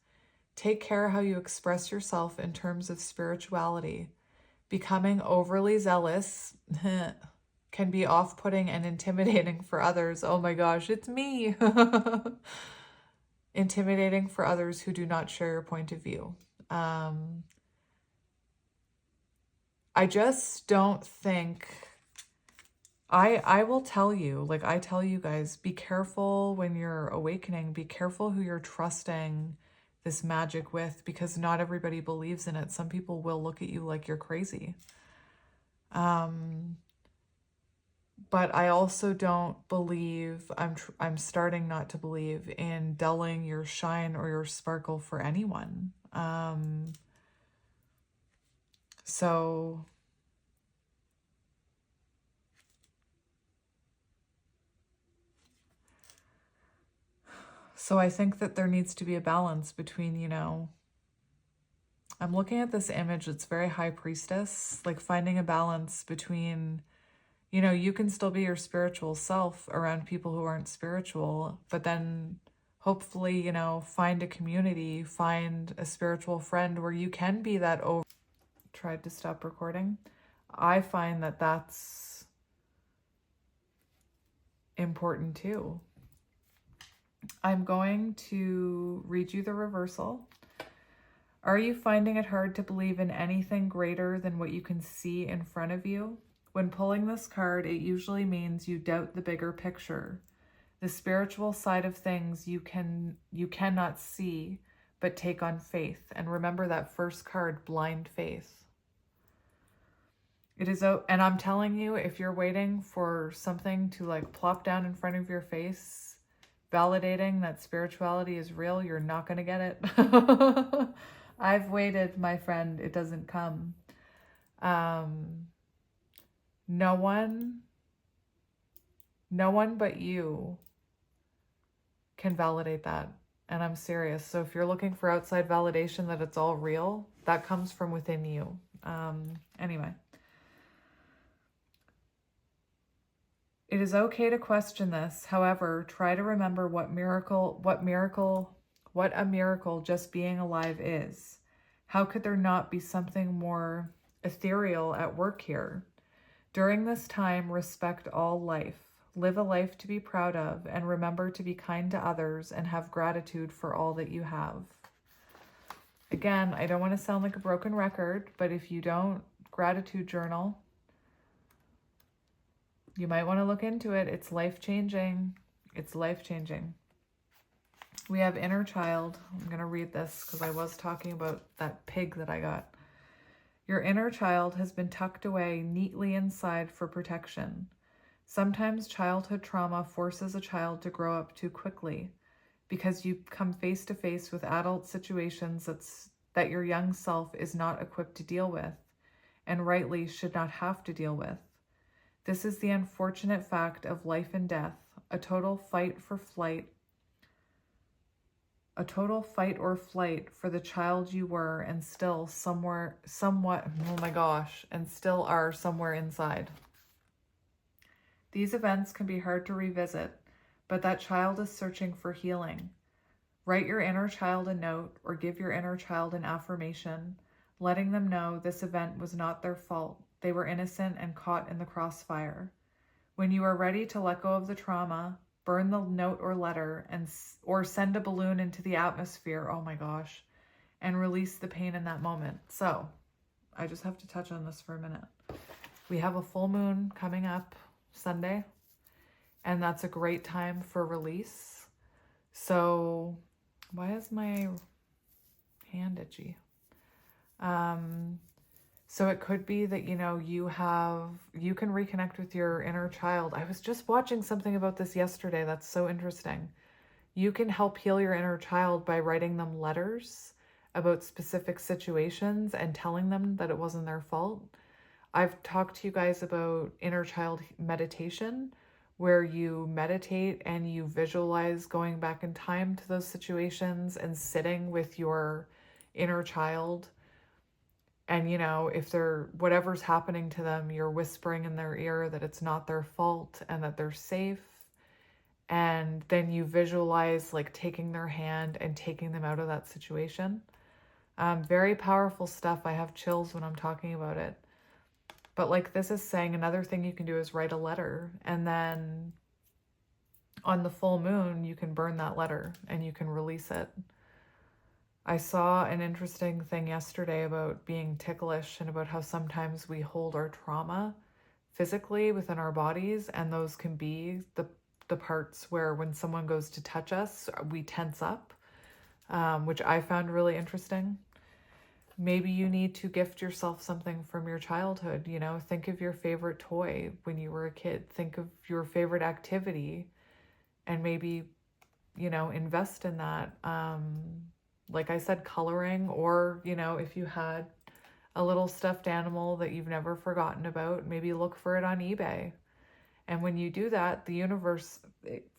Take care how you express yourself in terms of spirituality. Becoming overly zealous can be off-putting and intimidating for others. Oh my gosh, it's me. Intimidating for others who do not share your point of view. I just don't think... I will tell you, like I tell you guys, be careful when you're awakening. Be careful who you're trusting this magic with, because not everybody believes in it. Some people will look at you like you're crazy. But I also don't believe, I'm starting not to believe in dulling your shine or your sparkle for anyone. So I think that there needs to be a balance between, you know, I'm looking at this image, it's very high priestess, like finding a balance between, you know, you can still be your spiritual self around people who aren't spiritual, but then hopefully, you know, find a community, find a spiritual friend where you can be that over... Tried to stop recording. I find that that's important too. I'm going to read you the reversal. Are you finding it hard to believe in anything greater than what you can see in front of you? When pulling this card, it usually means you doubt the bigger picture. The spiritual side of things you cannot see, but take on faith. And remember that first card, blind faith. It is, and I'm telling you, if you're waiting for something to like plop down in front of your face, validating that spirituality is real, you're not going to get it. I've waited, my friend. It doesn't come. No one but you can validate that. And I'm serious. So if you're looking for outside validation that it's all real, that comes from within you. Anyway. It is okay to question this. However, try to remember what a miracle just being alive is. How could there not be something more ethereal at work here? During this time, respect all life. Live a life to be proud of, and remember to be kind to others and have gratitude for all that you have. Again, I don't want to sound like a broken record, but if you don't gratitude journal, you might want to look into it. It's life-changing. It's life-changing. We have inner child. I'm going to read this because I was talking about that pig that I got. Your inner child has been tucked away neatly inside for protection. Sometimes childhood trauma forces a child to grow up too quickly because you come face to face with adult situations that your young self is not equipped to deal with, and rightly should not have to deal with. This is the unfortunate fact of life and death, a total fight or flight for the child you were and still still are somewhere inside. These events can be hard to revisit, but that child is searching for healing. Write your inner child a note or give your inner child an affirmation, letting them know this event was not their fault. They were innocent and caught in the crossfire. When you are ready to let go of the trauma, burn the note or letter or send a balloon into the atmosphere, oh my gosh, and release the pain in that moment. So, I just have to touch on this for a minute. We have a full moon coming up Sunday. and that's a great time for release. So why is my hand itchy? So it could be that, you know, you can reconnect with your inner child. I was just watching something about this yesterday. That's so interesting. You can help heal your inner child by writing them letters about specific situations and telling them that it wasn't their fault. I've talked to you guys about inner child meditation, where you meditate and you visualize going back in time to those situations and sitting with your inner child. And, you know, if they're, whatever's happening to them, you're whispering in their ear that it's not their fault and that they're safe. And then you visualize like taking their hand and taking them out of that situation. Very powerful stuff. I have chills when I'm talking about it. But like this is saying, another thing you can do is write a letter. And then on the full moon, you can burn that letter and you can release it. I saw an interesting thing yesterday about being ticklish and about how sometimes we hold our trauma physically within our bodies, and those can be the parts where when someone goes to touch us, we tense up, which I found really interesting. Maybe you need to gift yourself something from your childhood, you know, think of your favorite toy when you were a kid, think of your favorite activity, and maybe, you know, invest in that. Like I said, coloring, or, you know, if you had a little stuffed animal that you've never forgotten about, maybe look for it on eBay. And when you do that, the universe,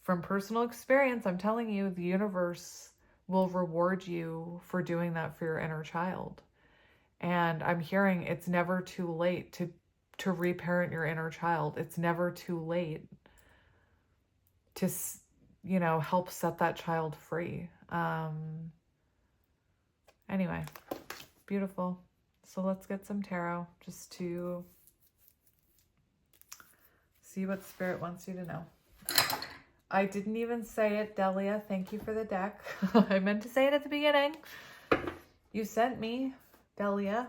from personal experience, I'm telling you, the universe will reward you for doing that for your inner child. And I'm hearing it's never too late to reparent your inner child. It's never too late to, you know, help set that child free. Anyway, beautiful. So let's get some tarot just to see what Spirit wants you to know. I didn't even say it, Delia. Thank you for the deck. I meant to say it at the beginning. You sent me, Delia,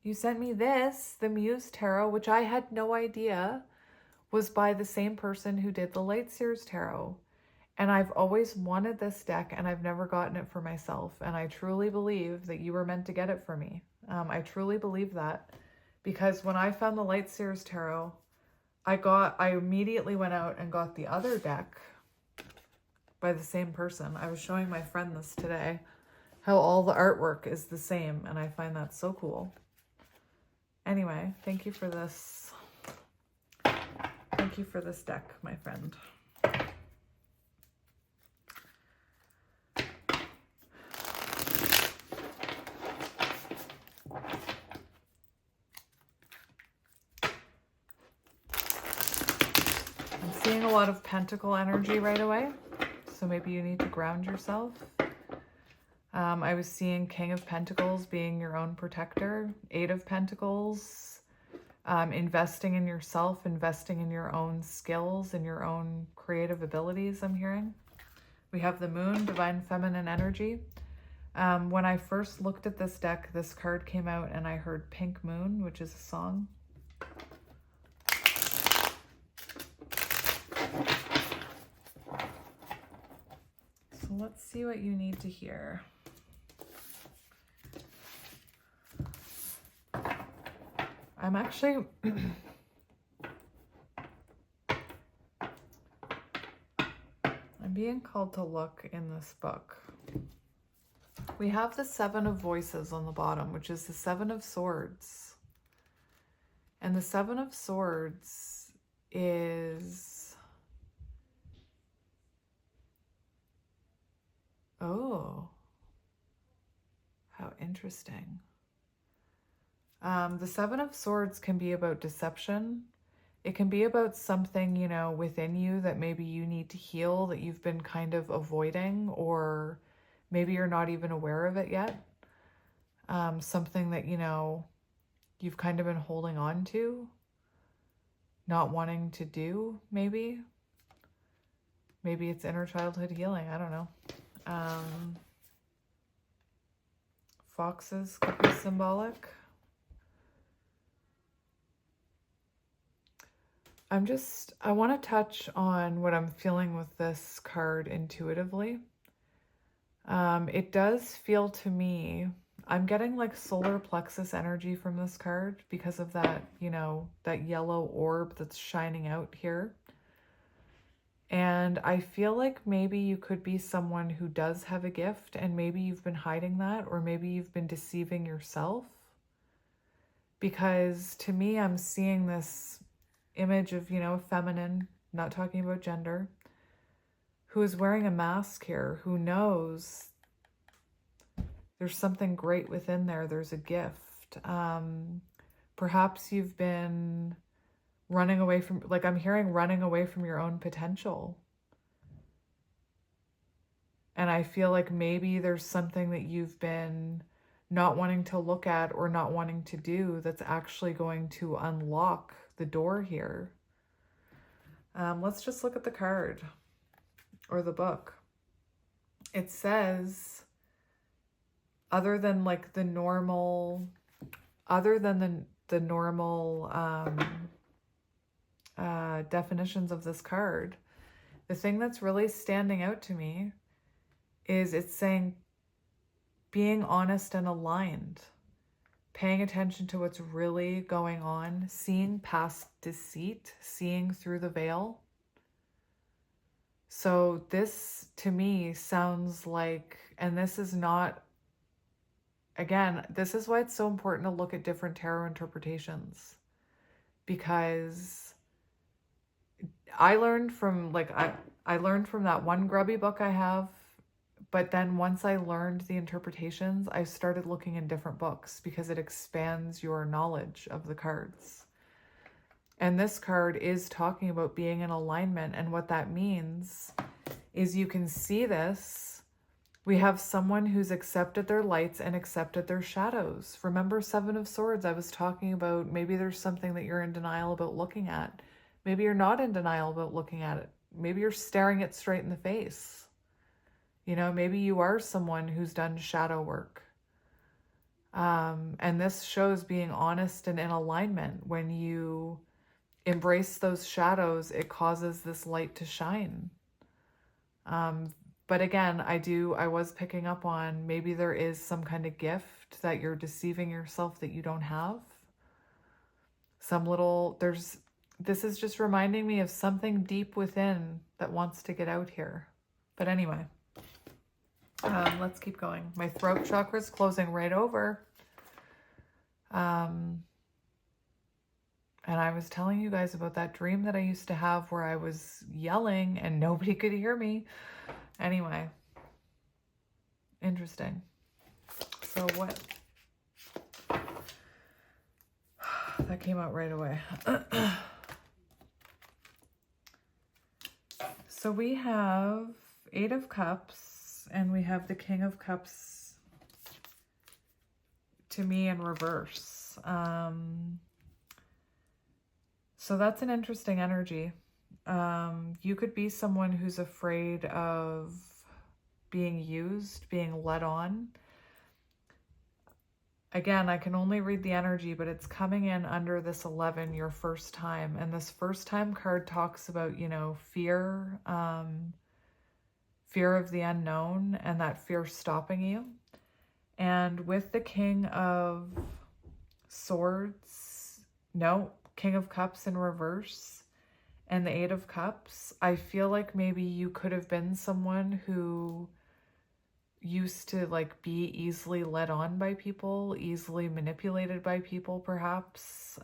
you sent me this, the Muse Tarot, which I had no idea was by the same person who did the Light Seers Tarot. And I've always wanted this deck, and I've never gotten it for myself. And I truly believe that you were meant to get it for me. I truly believe that, because when I found the Light Seers Tarot, I immediately went out and got the other deck by the same person. I was showing my friend this today, how all the artwork is the same, and I find that so cool. Anyway, thank you for this. Thank you for this deck, my friend. Seeing a lot of pentacle energy right away, so maybe you need to ground yourself. I was seeing King of Pentacles being your own protector, Eight of Pentacles, investing in yourself, investing in your own skills and your own creative abilities, I'm hearing. We have the Moon, Divine Feminine Energy. When I first looked at this deck, this card came out and I heard Pink Moon, which is a song. So let's see what you need to hear. I'm actually... I'm being called to look in this book. We have the Seven of Voices on the bottom, which is the Seven of Swords. And the Seven of Swords is... Oh. How interesting. The Seven of Swords can be about deception. It can be about something, you know, within you that maybe you need to heal, that you've been kind of avoiding, or maybe you're not even aware of it yet. Something that, you know, you've kind of been holding on to, not wanting to do, maybe. Maybe it's inner childhood healing. I don't know. Foxes could be symbolic. I want to touch on what I'm feeling with this card intuitively. It does feel to me, I'm getting like solar plexus energy from this card because of that, that yellow orb that's shining out here. And I feel like maybe you could be someone who does have a gift, and maybe you've been hiding that, or maybe you've been deceiving yourself. Because to me, I'm seeing this image of, feminine, not talking about gender, who is wearing a mask here, who knows there's something great within there. There's a gift. Perhaps you've been running away from, like I'm hearing running away from your own potential. And I feel like maybe there's something that you've been not wanting to look at or not wanting to do that's actually going to unlock the door here. Let's just look at the card or the book. It says, other than the normal definitions of this card, the thing that's really standing out to me is it's saying being honest and aligned, paying attention to what's really going on, seeing past deceit, seeing through the veil. So this to me sounds like, and this is not, again, this is why it's so important to look at different tarot interpretations, because I learned from I learned from that one grubby book I have, but then once I learned the interpretations, I started looking in different books because it expands your knowledge of the cards. And this card is talking about being in alignment, and what that means is you can see this. We have someone who's accepted their lights and accepted their shadows. Remember Seven of Swords, I was talking about maybe there's something that you're in denial about looking at. Maybe you're not in denial about looking at it. Maybe you're staring it straight in the face. Maybe you are someone who's done shadow work. And this shows being honest and in alignment. When you embrace those shadows, it causes this light to shine. But again, I was picking up on maybe there is some kind of gift that you're deceiving yourself that you don't have. This is just reminding me of something deep within that wants to get out here. But anyway, let's keep going. My throat chakra is closing right over. And I was telling you guys about that dream that I used to have where I was yelling and nobody could hear me. Anyway, interesting. So what? That came out right away. So we have Eight of Cups and we have the King of Cups to me in reverse. So that's an interesting energy. You could be someone who's afraid of being used, being led on. Again, I can only read the energy, but it's coming in under this 11, your first time. And this first time card talks about, fear, fear of the unknown, and that fear stopping you. And with the King of Swords, no, King of Cups in reverse, and the Eight of Cups, I feel like maybe you could have been someone who used to be easily led on by people, easily manipulated by people, perhaps.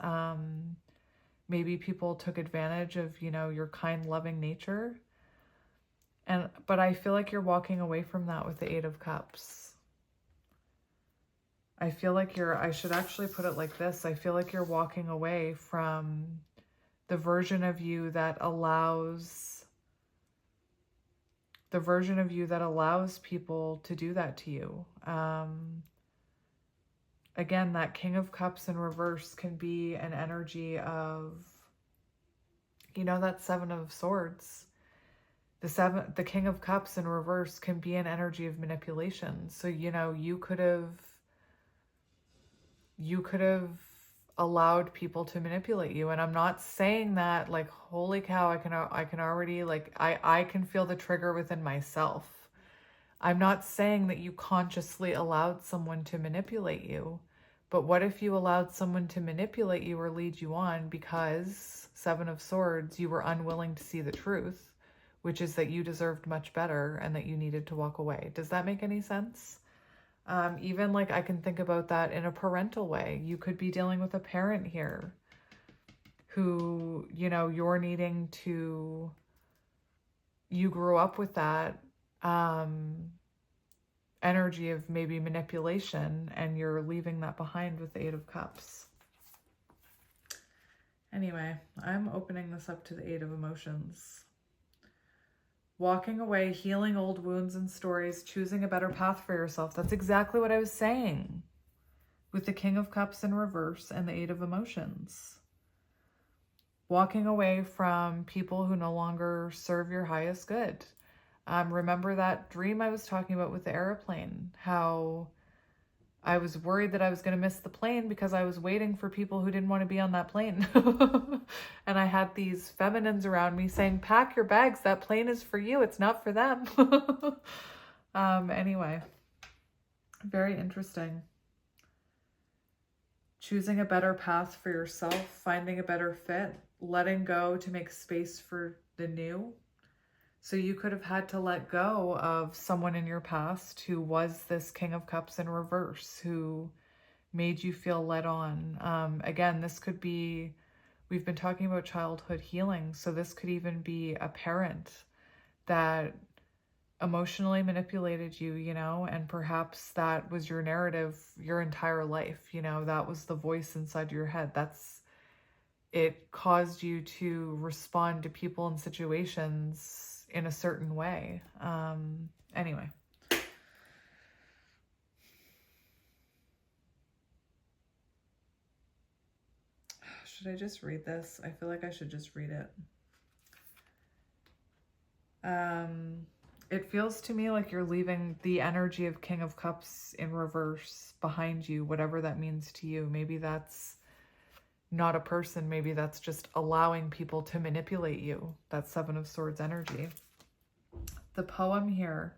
Maybe people took advantage of, your kind, loving nature. But I feel like you're walking away from that with the Eight of Cups. I feel like I should actually put it like this. I feel like you're walking away from the version of you that allows people to do that to you. Again, that King of Cups in reverse can be an energy of, that Seven of Swords. The King of Cups in reverse can be an energy of manipulation. So, you could have allowed people to manipulate you. And I'm not saying that like, holy cow, I can already like, I can feel the trigger within myself. I'm not saying that you consciously allowed someone to manipulate you, but what if you allowed someone to manipulate you or lead you on because, Seven of Swords, you were unwilling to see the truth, which is that you deserved much better and that you needed to walk away. Does that make any sense? Even like I can think about that in a parental way. You could be dealing with a parent here who, you know, you're needing to, you grew up with that energy of maybe manipulation and you're leaving that behind with the Eight of Cups. Anyway, I'm opening this up to the Eight of Emotions. Walking away, healing old wounds and stories, choosing a better path for yourself. That's exactly what I was saying with the King of Cups in reverse and the Eight of Emotions. Walking away from people who no longer serve your highest good. Remember that dream I was talking about with the airplane, how I was worried that I was going to miss the plane because I was waiting for people who didn't want to be on that plane. And I had these feminines around me saying, pack your bags, that plane is for you, it's not for them. Anyway, very interesting. Choosing a better path for yourself, finding a better fit, letting go to make space for the new. So you could have had to let go of someone in your past who was this King of Cups in reverse, who made you feel led on. Again, this could be, we've been talking about childhood healing, so this could even be a parent that emotionally manipulated you, you know, and perhaps that was your narrative your entire life, you know, that was the voice inside your head. It caused you to respond to people and situations in a certain way. Anyway. Should I just read this? I feel like I should just read it. It feels to me like you're leaving the energy of King of Cups in reverse behind you, whatever that means to you. Maybe that's not a person. Maybe that's just allowing people to manipulate you. That's Seven of Swords energy. The poem here.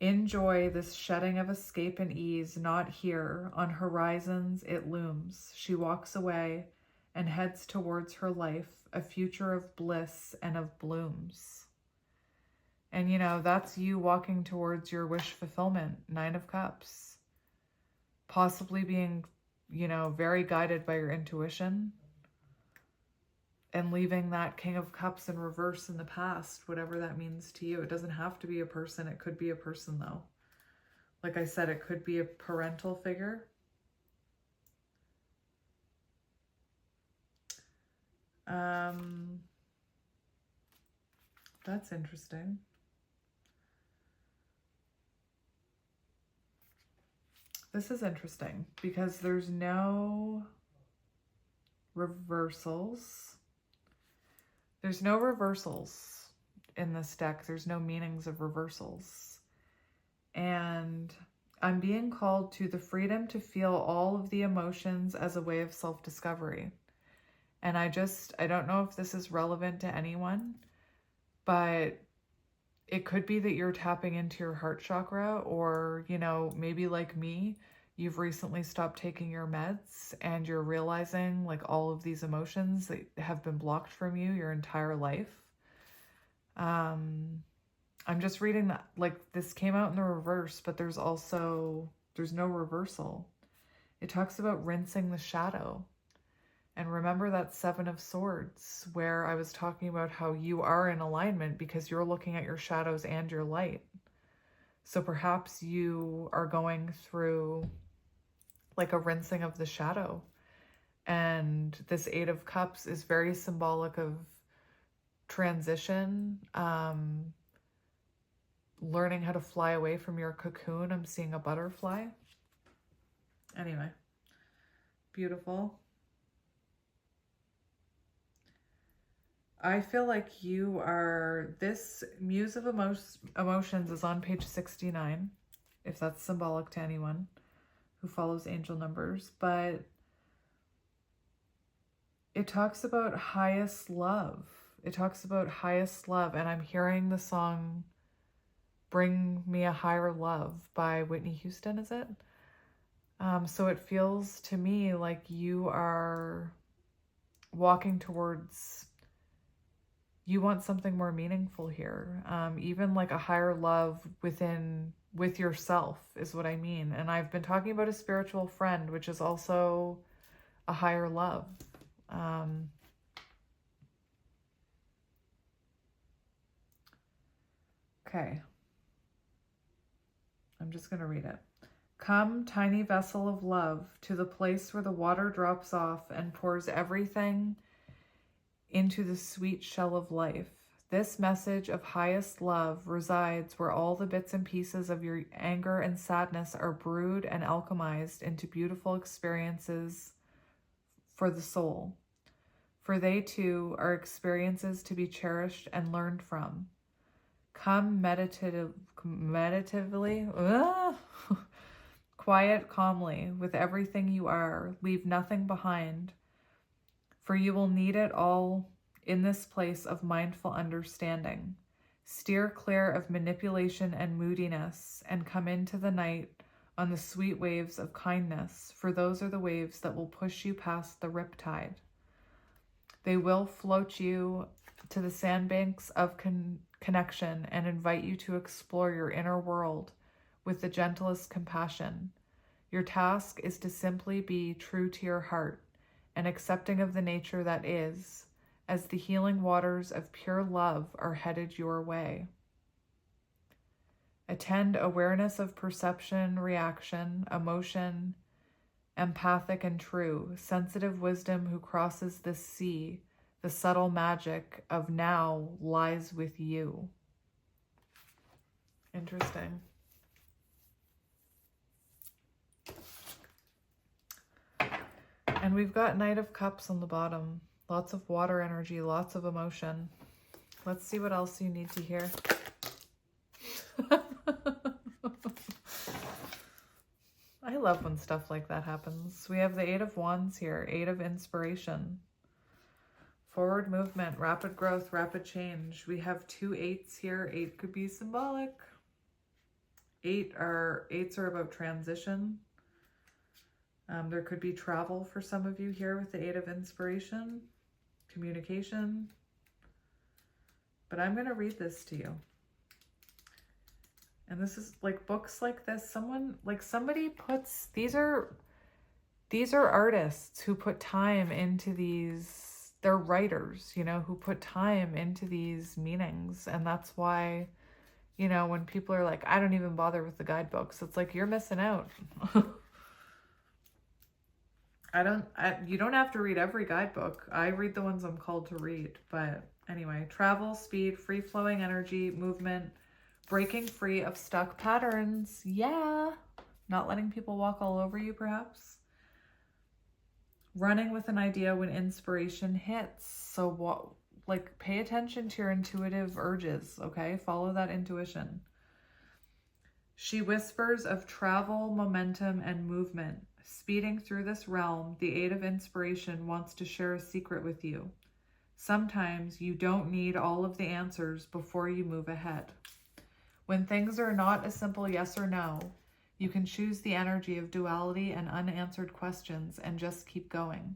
Enjoy this shedding of escape and ease, not here. On horizons it looms. She walks away and heads towards her life, a future of bliss and of blooms. And, you know, that's you walking towards your wish fulfillment, Nine of Cups. Possibly being, you know, very guided by your intuition and leaving that King of Cups in reverse in the past, whatever that means to you. It doesn't have to be a person. It could be a person, though. Like I said, it could be a parental figure. That's interesting. This is interesting because there's no reversals. There's no reversals in this deck. There's no meanings of reversals. And I'm being called to the freedom to feel all of the emotions as a way of self-discovery. And I don't know if this is relevant to anyone, but it could be that you're tapping into your heart chakra, or, you know, maybe like me, you've recently stopped taking your meds and you're realizing like all of these emotions that have been blocked from you your entire life. I'm just reading that, like, this came out in the reverse, but there's no reversal. It talks about rinsing the shadow. And remember that Seven of Swords, where I was talking about how you are in alignment because you're looking at your shadows and your light. So perhaps you are going through like a rinsing of the shadow. And this Eight of Cups is very symbolic of transition, learning how to fly away from your cocoon. I'm seeing a butterfly. Anyway, beautiful. I feel like this Muse of Emotions is on page 69, if that's symbolic to anyone who follows angel numbers. But it talks about highest love. It talks about highest love, and I'm hearing the song Bring Me a Higher Love by Whitney Houston, is it? So it feels to me like you are walking towards, you want something more meaningful here. Even like a higher love with yourself is what I mean. And I've been talking about a spiritual friend, which is also a higher love. Okay. I'm just going to read it. Come, tiny vessel of love, to the place where the water drops off and pours everything into the sweet shell of life. This message of highest love resides where all the bits and pieces of your anger and sadness are brewed and alchemized into beautiful experiences for the soul. For they too are experiences to be cherished and learned from. Come meditatively, quiet calmly with everything you are. Leave nothing behind, for you will need it all in this place of mindful understanding. Steer clear of manipulation and moodiness, and come into the night on the sweet waves of kindness, for those are the waves that will push you past the riptide. They will float you to the sandbanks of connection and invite you to explore your inner world with the gentlest compassion. Your task is to simply be true to your heart and accepting of the nature that is, as the healing waters of pure love are headed your way. Attend awareness of perception, reaction, emotion, empathic and true, sensitive wisdom who crosses this sea. The subtle magic of now lies with you. Interesting. And we've got Knight of Cups on the bottom. Lots of water energy, lots of emotion. Let's see what else you need to hear. I love when stuff like that happens. We have the Eight of Wands here, Eight of Inspiration. Forward movement, rapid growth, rapid change. We have two eights here. Eight could be symbolic. Eights are about transition. There could be travel for some of you here with the Eight of Inspiration, communication. But I'm going to read this to you. And this is like books like this. Somebody puts, these are artists who put time into these. They're writers, you know, who put time into these meanings. And that's why, you know, when people are like, I don't even bother with the guidebooks, it's like, you're missing out. You don't have to read every guidebook. I read the ones I'm called to read. But anyway, travel, speed, free-flowing energy, movement, breaking free of stuck patterns. Yeah. Not letting people walk all over you, perhaps. Running with an idea when inspiration hits. So pay attention to your intuitive urges, okay? Follow that intuition. She whispers of travel, momentum, and movement. Speeding through this realm, the Eight of Inspiration wants to share a secret with you. Sometimes you don't need all of the answers before you move ahead. When things are not a simple yes or no, you can choose the energy of duality and unanswered questions and just keep going.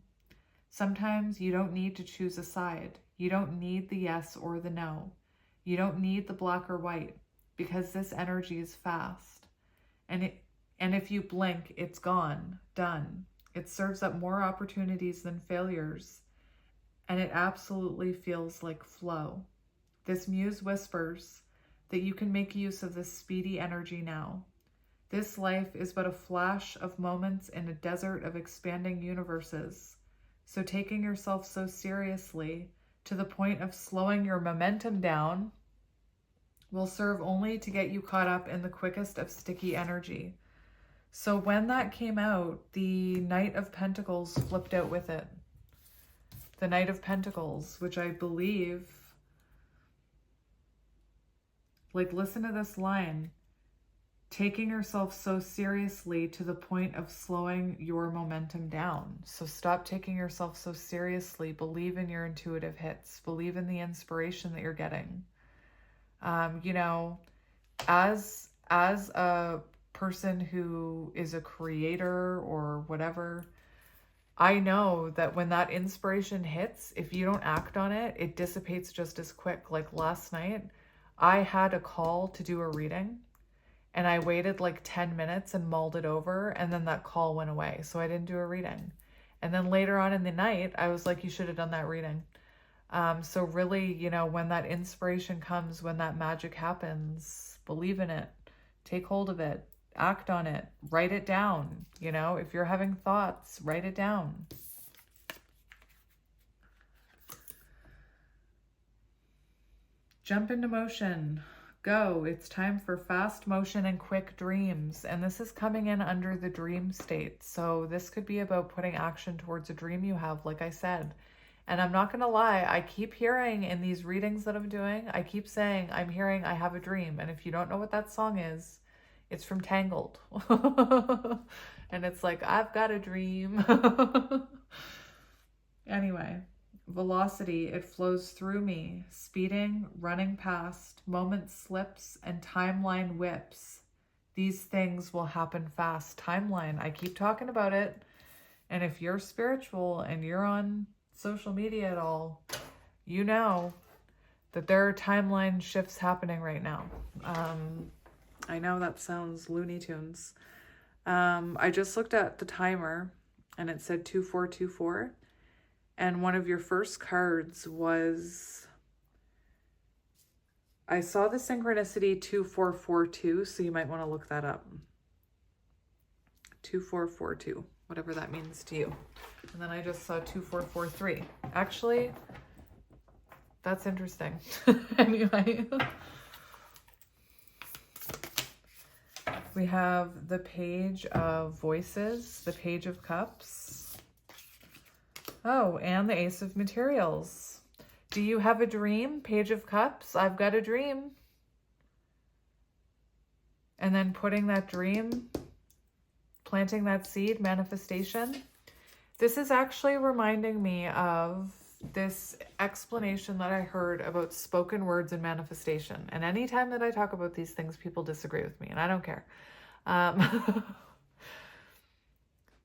Sometimes you don't need to choose a side. You don't need the yes or the no. You don't need the black or white, because this energy is fast. And if you blink, it's gone, done. It serves up more opportunities than failures, and it absolutely feels like flow. This muse whispers that you can make use of this speedy energy now. This life is but a flash of moments in a desert of expanding universes. So taking yourself so seriously to the point of slowing your momentum down will serve only to get you caught up in the quickest of sticky energy. So when that came out, the Knight of Pentacles flipped out with it. The Knight of Pentacles, which I believe, listen to this line. taking yourself so seriously to the point of slowing your momentum down. So stop taking yourself so seriously. Believe in your intuitive hits. Believe in the inspiration that you're getting. You know, as a person who is a creator or whatever, I know that when that inspiration hits, if you don't act on it, it dissipates just as quick. Like last night, I had a call to do a reading and I waited like 10 minutes and mulled it over, and then that call went away. So I didn't do a reading. And then later on in the night, I was like, you should have done that reading. So really, you know, when that inspiration comes, when that magic happens, believe in it, take hold of it, act on it, write it down. You know, if you're having thoughts, write it down. Jump into motion. Go. It's time for fast motion and quick dreams. And this is coming in under the dream state. So this could be about putting action towards a dream you have, like I said. And I'm not going to lie, I keep hearing in these readings that I'm doing, I keep saying, I'm hearing I have a dream. And if you don't know what that song is, it's from Tangled. And it's like, I've got a dream. Anyway. Velocity, it flows through me, speeding, running past, moment slips, and timeline whips. These things will happen fast. Timeline, I keep talking about it. And if you're spiritual and you're on social media at all, you know that there are timeline shifts happening right now. I know that sounds Looney Tunes. I just looked at the timer and it said 2424. And one of your first cards was, I saw the synchronicity 2442, so you might want to look that up. 2442, whatever that means to you. And then I just saw 2443. Actually, that's interesting. Anyway. We have the Page of Voices, the Page of Cups. Oh, and the Ace of Materials. Do you have a dream? Page of Cups. I've got a dream. And then putting that dream, planting that seed, manifestation. This is actually reminding me of this explanation that I heard about spoken words and manifestation. And anytime that I talk about these things, people disagree with me, and I don't care.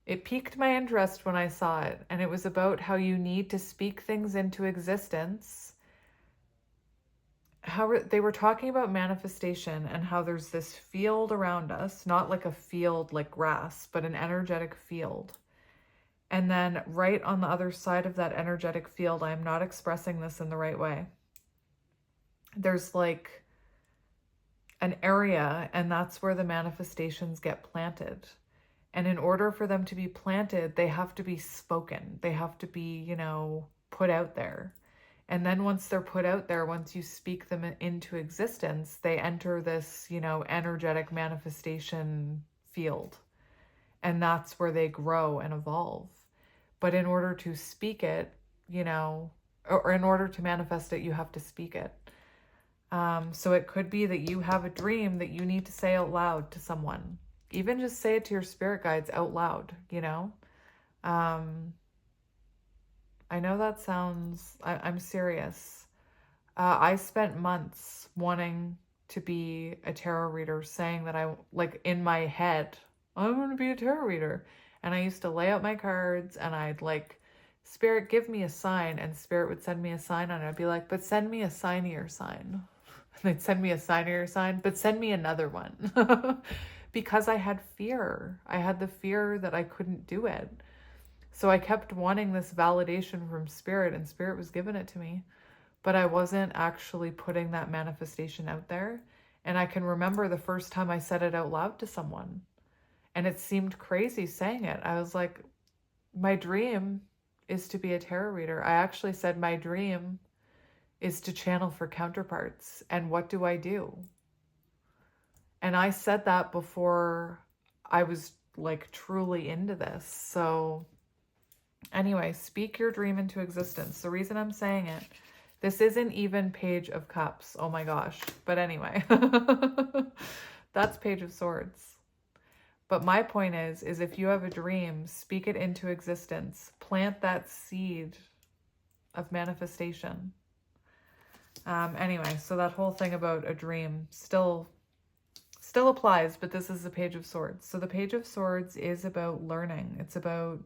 It piqued my interest when I saw it, and it was about how you need to speak things into existence. How they were talking about manifestation and how there's this field around us, not like a field like grass, but an energetic field. And then right on the other side of that energetic field, I'm not expressing this in the right way. There's like an area, and that's where the manifestations get planted. And in order for them to be planted, they have to be spoken. They have to be, you know, put out there. And then once they're put out there, once you speak them into existence, they enter this, you know, energetic manifestation field. And that's where they grow and evolve. But in order to speak it, you know, or in order to manifest it, you have to speak it. So it could be that you have a dream that you need to say out loud to someone. Even just say it to your spirit guides out loud, you know? I know that sounds, I'm serious. I spent months wanting to be a tarot reader, saying that I, like in my head, I want to be a tarot reader. And I used to lay out my cards and I'd like, Spirit, give me a sign. And Spirit would send me a sign and I'd be like, but send me a signier sign. And they'd send me a signier sign, but send me another one. Because I had fear. I had the fear that I couldn't do it. So I kept wanting this validation from Spirit, and Spirit was giving it to me. But I wasn't actually putting that manifestation out there. And I can remember the first time I said it out loud to someone. And it seemed crazy saying it. I was like, my dream is to be a tarot reader. I actually said my dream is to channel for counterparts. And what do I do? And I said that before I was like truly into this. So anyway, speak your dream into existence. The reason I'm saying it, this isn't even Page of Cups. Oh my gosh. But anyway, That's Page of Swords. But my point is if you have a dream, speak it into existence. Plant that seed of manifestation. Anyway, so that whole thing about a dream still applies, but this is the Page of Swords. So the Page of Swords is about learning. It's about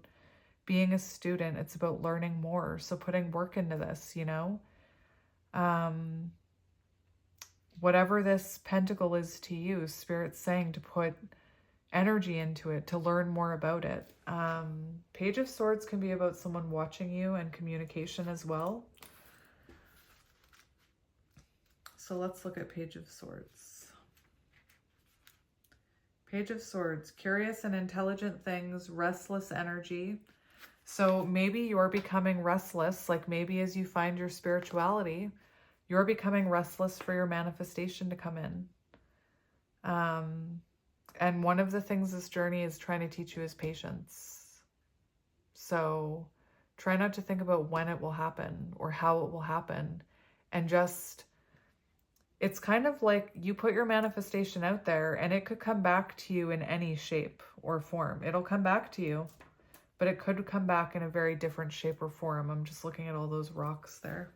being a student. It's about learning more. So putting work into this, you know. Whatever this pentacle is to you, Spirit's saying to put energy into it, to learn more about it. Page of Swords can be about someone watching you and communication as well. So let's look at Page of Swords. Page of Swords, curious and intelligent things, restless energy. So maybe you're becoming restless, like maybe as you find your spirituality, you're becoming restless for your manifestation to come in. And one of the things this journey is trying to teach you is patience. So try not to think about when it will happen or how it will happen. And just, it's kind of like you put your manifestation out there and it could come back to you in any shape or form. It'll come back to you, but it could come back in a very different shape or form. I'm just looking at all those rocks there.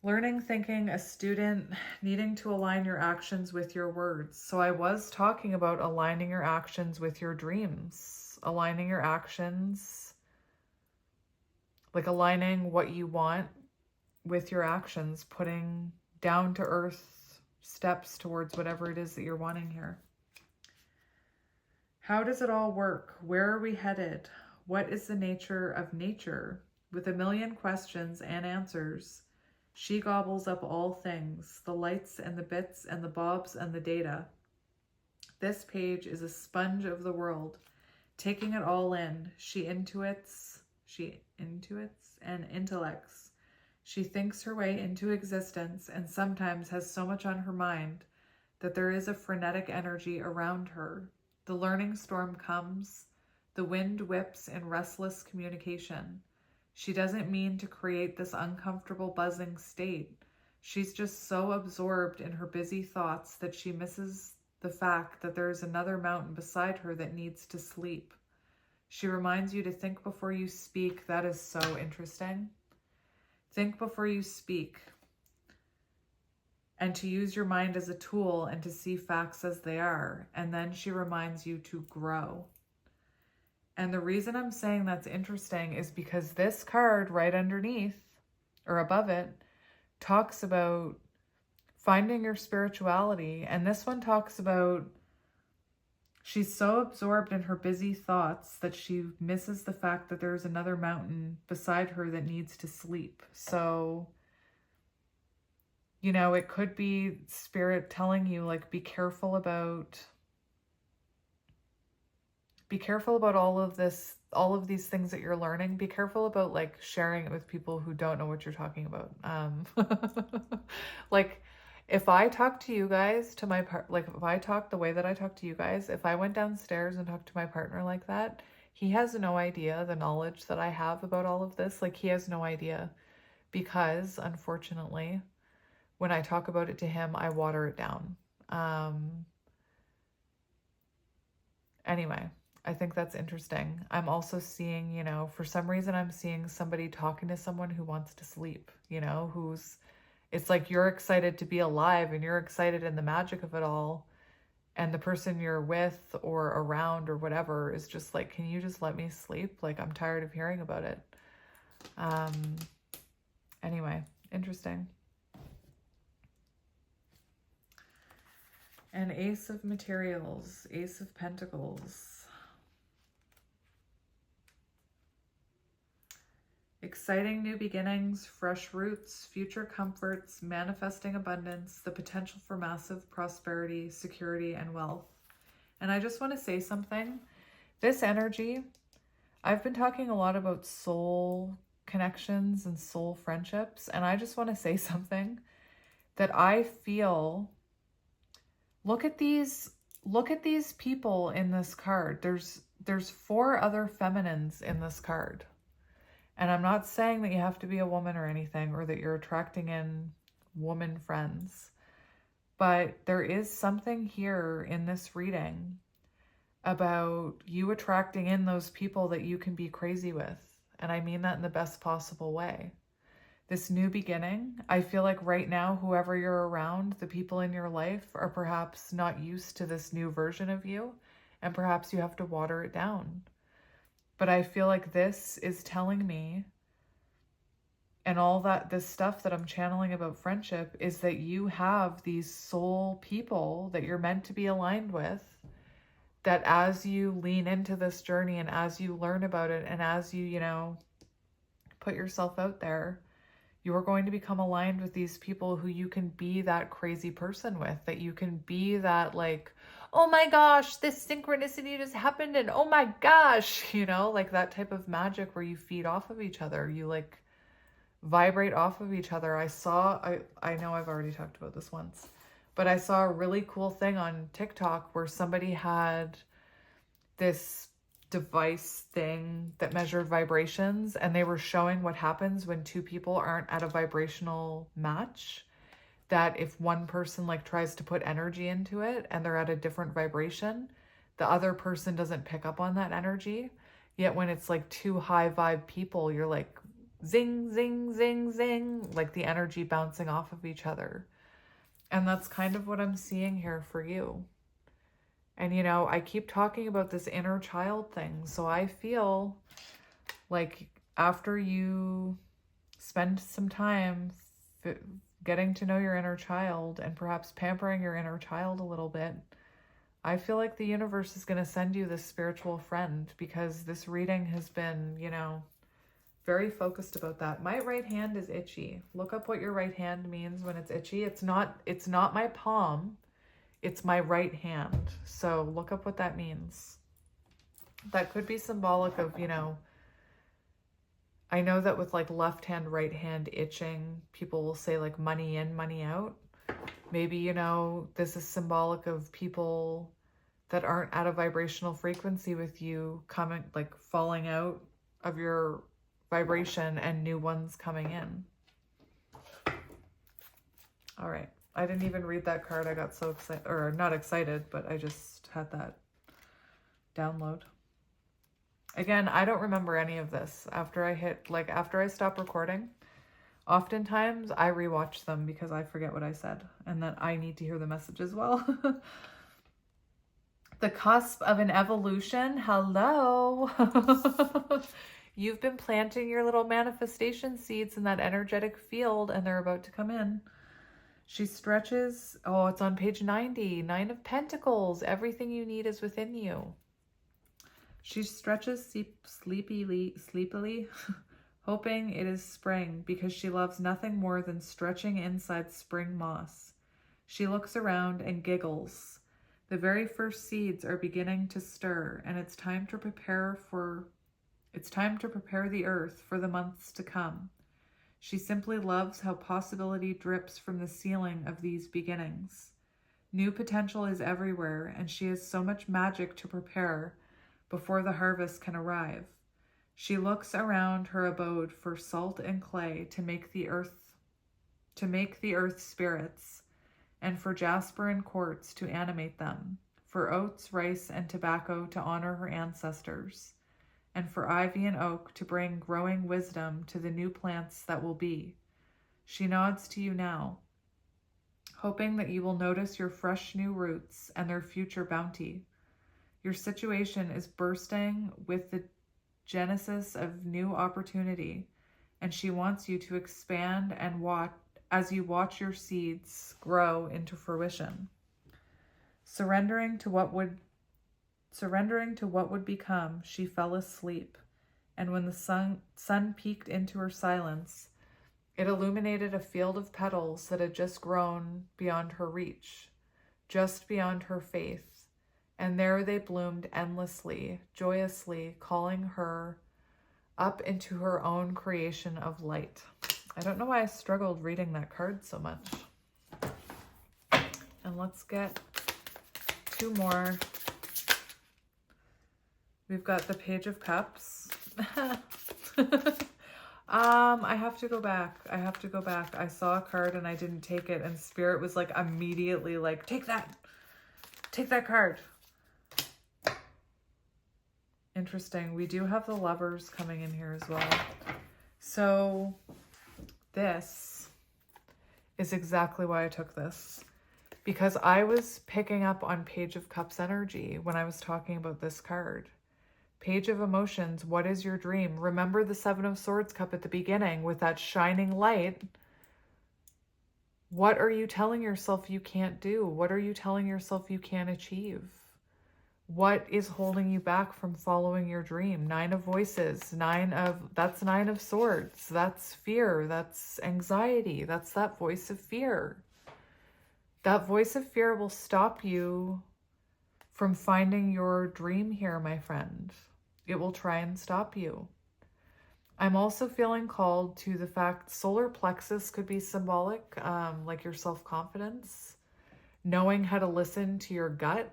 Learning, thinking, a student, needing to align your actions with your words. So I was talking about aligning your actions with your dreams, aligning your actions, like aligning what you want with your actions, putting down to earth steps towards whatever it is that you're wanting here. How does it all work? Where are we headed? What is the nature of nature? With a million questions and answers, she gobbles up all things, the lights and the bits and the bobs and the data. This page is a sponge of the world, taking it all in. She intuits and intellects. She thinks her way into existence and sometimes has so much on her mind that there is a frenetic energy around her. The learning storm comes. The wind whips in restless communication. She doesn't mean to create this uncomfortable buzzing state. She's just so absorbed in her busy thoughts that she misses the fact that there is another mountain beside her that needs to sleep. She reminds you to think before you speak. That is so interesting. Think before you speak. And to use your mind as a tool and to see facts as they are. And then she reminds you to grow. And the reason I'm saying that's interesting is because this card right underneath or above it talks about finding your spirituality. And this one talks about she's so absorbed in her busy thoughts that she misses the fact that there's another mountain beside her that needs to sleep. So, you know, it could be Spirit telling you, like, be careful about all of this, all of these things that you're learning. Be careful about, like, sharing it with people who don't know what you're talking about. Like, if I talk to you guys, if I talk the way that I talk to you guys, if I went downstairs and talked to my partner like that, he has no idea the knowledge that I have about all of this. Like, he has no idea, because unfortunately, when I talk about it to him, I water it down. Anyway, I think that's interesting. I'm also seeing, you know, for some reason, I'm seeing somebody talking to someone who wants to sleep, you know, it's like you're excited to be alive and you're excited in the magic of it all. And the person you're with or around or whatever is just like, can you just let me sleep? Like, I'm tired of hearing about it. Anyway, interesting. And Ace of Materials, Ace of Pentacles. Exciting new beginnings, fresh roots, future comforts, manifesting abundance, the potential for massive prosperity, security, and wealth. And I just want to say something. This energy, I've been talking a lot about soul connections and soul friendships, and I just want to say something that I feel. Look at these people in this card. There's 4 other feminines in this card. And I'm not saying that you have to be a woman or anything, or that you're attracting in woman friends. But there is something here in this reading about you attracting in those people that you can be crazy with. And I mean that in the best possible way. This new beginning, I feel like right now, whoever you're around, the people in your life are perhaps not used to this new version of you, and perhaps you have to water it down. But I feel like this is telling me, and all that, this stuff that I'm channeling about friendship, is that you have these soul people that you're meant to be aligned with, that as you lean into this journey and as you learn about it and as you, put yourself out there, you're going to become aligned with these people who you can be that crazy person with, that you can be that like, oh my gosh, this synchronicity just happened and oh my gosh, like that type of magic where you feed off of each other. You like vibrate off of each other. I know I've already talked about this once, but I saw a really cool thing on TikTok where somebody had this device thing that measured vibrations, and they were showing what happens when two people aren't at a vibrational match. That if one person like tries to put energy into it and they're at a different vibration, the other person doesn't pick up on that energy. Yet when it's like two high vibe people, you're like zing, zing, zing, zing, like the energy bouncing off of each other. And that's kind of what I'm seeing here for you. And, I keep talking about this inner child thing. So I feel like after you spend some time getting to know your inner child and perhaps pampering your inner child a little bit, I feel like the universe is going to send you this spiritual friend, because this reading has been, very focused about that. My right hand is itchy. Look up what your right hand means when it's itchy. It's not my palm. It's my right hand. So look up what that means. That could be symbolic of, I know that with like left hand, right hand itching, people will say like money in, money out. Maybe, this is symbolic of people that aren't at a vibrational frequency with you coming, like falling out of your vibration and new ones coming in. All right. I didn't even read that card. I got so excited, or not excited, but I just had that download. Again, I don't remember any of this. After I stop recording, oftentimes I rewatch them because I forget what I said and that I need to hear the message as well. The cusp of an evolution. Hello. You've been planting your little manifestation seeds in that energetic field and they're about to come in. She stretches, it's on page 90, 9 of Pentacles. Everything you need is within you. She stretches sleepily, hoping it is spring, because she loves nothing more than stretching inside spring moss. She looks around and giggles. The very first seeds are beginning to stir, and it's time to prepare the earth for the months to come. She simply loves how possibility drips from the ceiling of these beginnings. New potential is everywhere, and she has so much magic to prepare before the harvest can arrive. She looks around her abode for salt and clay to make the earth spirits, and for jasper and quartz to animate them, for oats, rice, and tobacco to honor her ancestors, and for ivy and oak to bring growing wisdom to the new plants that will be. She nods to you now, hoping that you will notice your fresh new roots and their future bounty. Your situation is bursting with the genesis of new opportunity, and she wants you to expand and watch as you watch your seeds grow into fruition. Surrendering to what would become, she fell asleep, and when the sun peeked into her silence, it illuminated a field of petals that had just grown beyond her reach, just beyond her faith, and there they bloomed endlessly, joyously, calling her up into her own creation of light. I don't know why I struggled reading that card so much. And let's get 2 more. We've got the Page of Cups. I have to go back. I have to go back. I saw a card and I didn't take it, and Spirit was like immediately like, take that. Take that card. Interesting. We do have the Lovers coming in here as well. So this is exactly why I took this. Because I was picking up on Page of Cups energy when I was talking about this card. Page of Emotions, what is your dream? Remember the Seven of Swords cup at the beginning with that shining light. What are you telling yourself you can't do? What are you telling yourself you can't achieve? What is holding you back from following your dream? Nine of Voices, that's Nine of Swords. That's fear, that's anxiety, that's that voice of fear. That voice of fear will stop you from finding your dream here, my friend. It will try and stop you. I'm also feeling called to the fact solar plexus could be symbolic, like your self-confidence, knowing how to listen to your gut,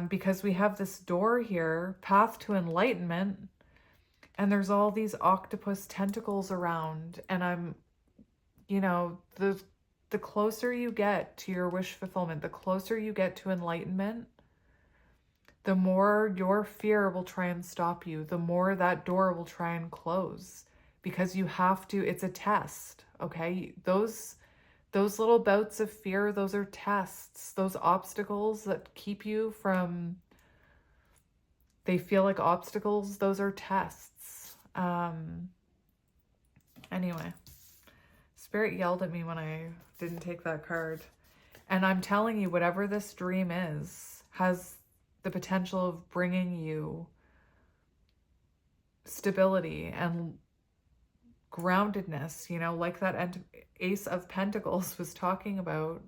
because we have this door here, path to enlightenment, and there's all these octopus tentacles around, and I'm, the closer you get to your wish fulfillment, the closer you get to enlightenment, the more your fear will try and stop you, the more that door will try and close, because you have to, it's a test, okay? Those little bouts of fear, those are tests, those obstacles that keep you from, they feel like obstacles, those are tests. Anyway, Spirit yelled at me when I didn't take that card. And I'm telling you, whatever this dream is, has the potential of bringing you stability and groundedness, like that Ace of Pentacles was talking about.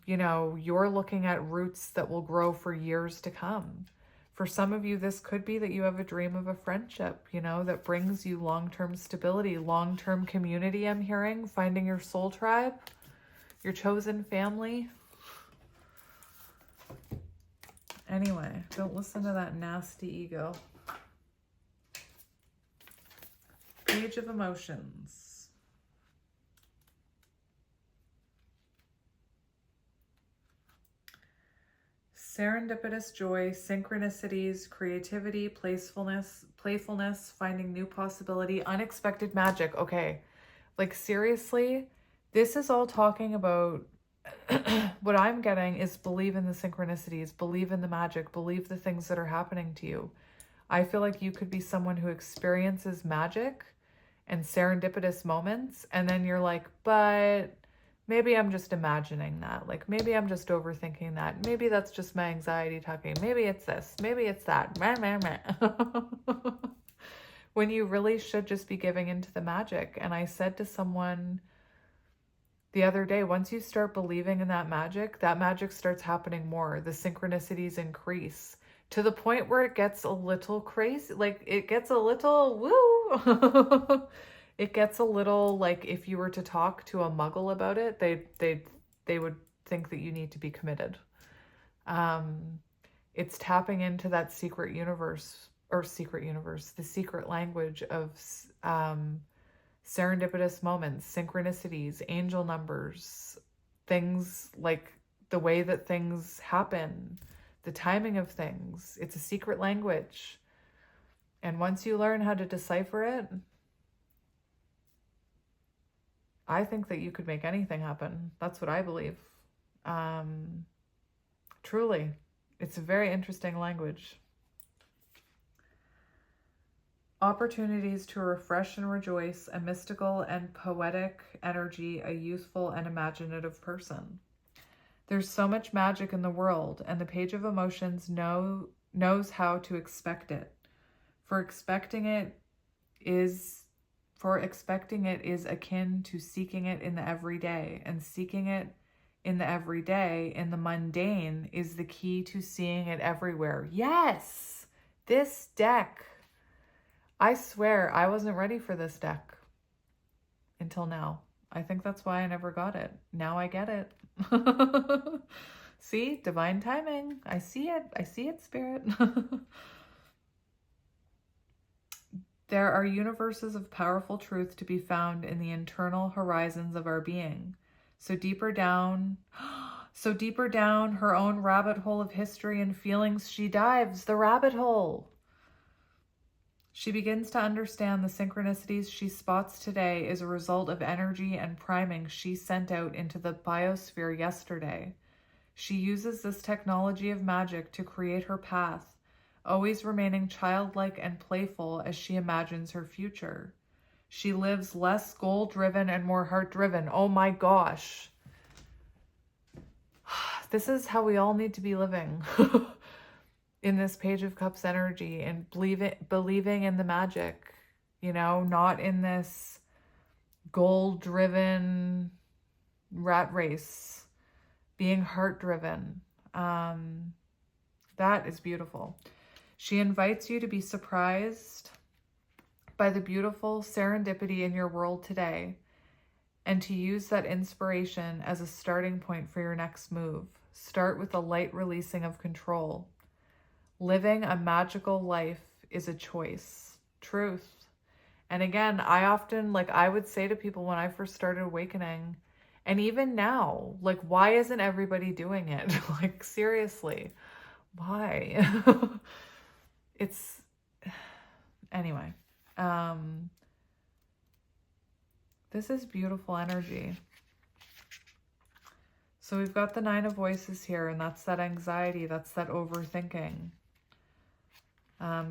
You're looking at roots that will grow for years to come. For some of you, this could be that you have a dream of a friendship, that brings you long-term stability, long-term community, I'm hearing, finding your soul tribe, your chosen family. Anyway, don't listen to that nasty ego. Page of Emotions. Serendipitous joy, synchronicities, creativity, playfulness, finding new possibility, unexpected magic. Okay, like seriously, this is all talking about what I'm getting is believe in the synchronicities, believe in the magic, believe the things that are happening to you. I feel like you could be someone who experiences magic and serendipitous moments, and then you're like, but maybe I'm just imagining that. Like, maybe I'm just overthinking that. Maybe that's just my anxiety talking. Maybe it's this. Maybe it's that. When you really should just be giving into the magic. And I said to someone the other day, once you start believing in that magic starts happening more. The synchronicities increase to the point where it gets a little crazy. Like, it gets a little woo. It gets a little like if you were to talk to a muggle about it, they would think that you need to be committed. It's tapping into that secret universe, the secret language of serendipitous moments, synchronicities, angel numbers, things like the way that things happen, the timing of things. It's a secret language. And once you learn how to decipher it, I think that you could make anything happen. That's what I believe. Truly, it's a very interesting language. Opportunities to refresh and rejoice, a mystical and poetic energy, a youthful and imaginative person. There's so much magic in the world, and the Page of Emotions knows how to expect it. For expecting it is akin to seeking it in the everyday, and seeking it in the everyday, in the mundane, is the key to seeing it everywhere. Yes! This deck, I swear I wasn't ready for this deck until now. I think that's why I never got it. Now I get it. See? Divine timing. I see it. I see it, Spirit. There are universes of powerful truth to be found in the internal horizons of our being. So deeper down, her own rabbit hole of history and feelings, she dives the rabbit hole. She begins to understand the synchronicities she spots today is a result of energy and priming she sent out into the biosphere yesterday. She uses this technology of magic to create her path, always remaining childlike and playful as she imagines her future. She lives less goal-driven and more heart-driven. Oh my gosh. This is how we all need to be living in this Page of Cups energy, and believing in the magic, you know, not in this goal-driven rat race, being heart-driven. That is beautiful. She invites you to be surprised by the beautiful serendipity in your world today, and to use that inspiration as a starting point for your next move. Start with a light releasing of control. Living a magical life is a choice. Truth. And again, I often, I would say to people when I first started awakening, and even now, why isn't everybody doing it? Seriously, why? Anyway, this is beautiful energy. So we've got the Nine of Voices here, and that's that anxiety, that's that overthinking.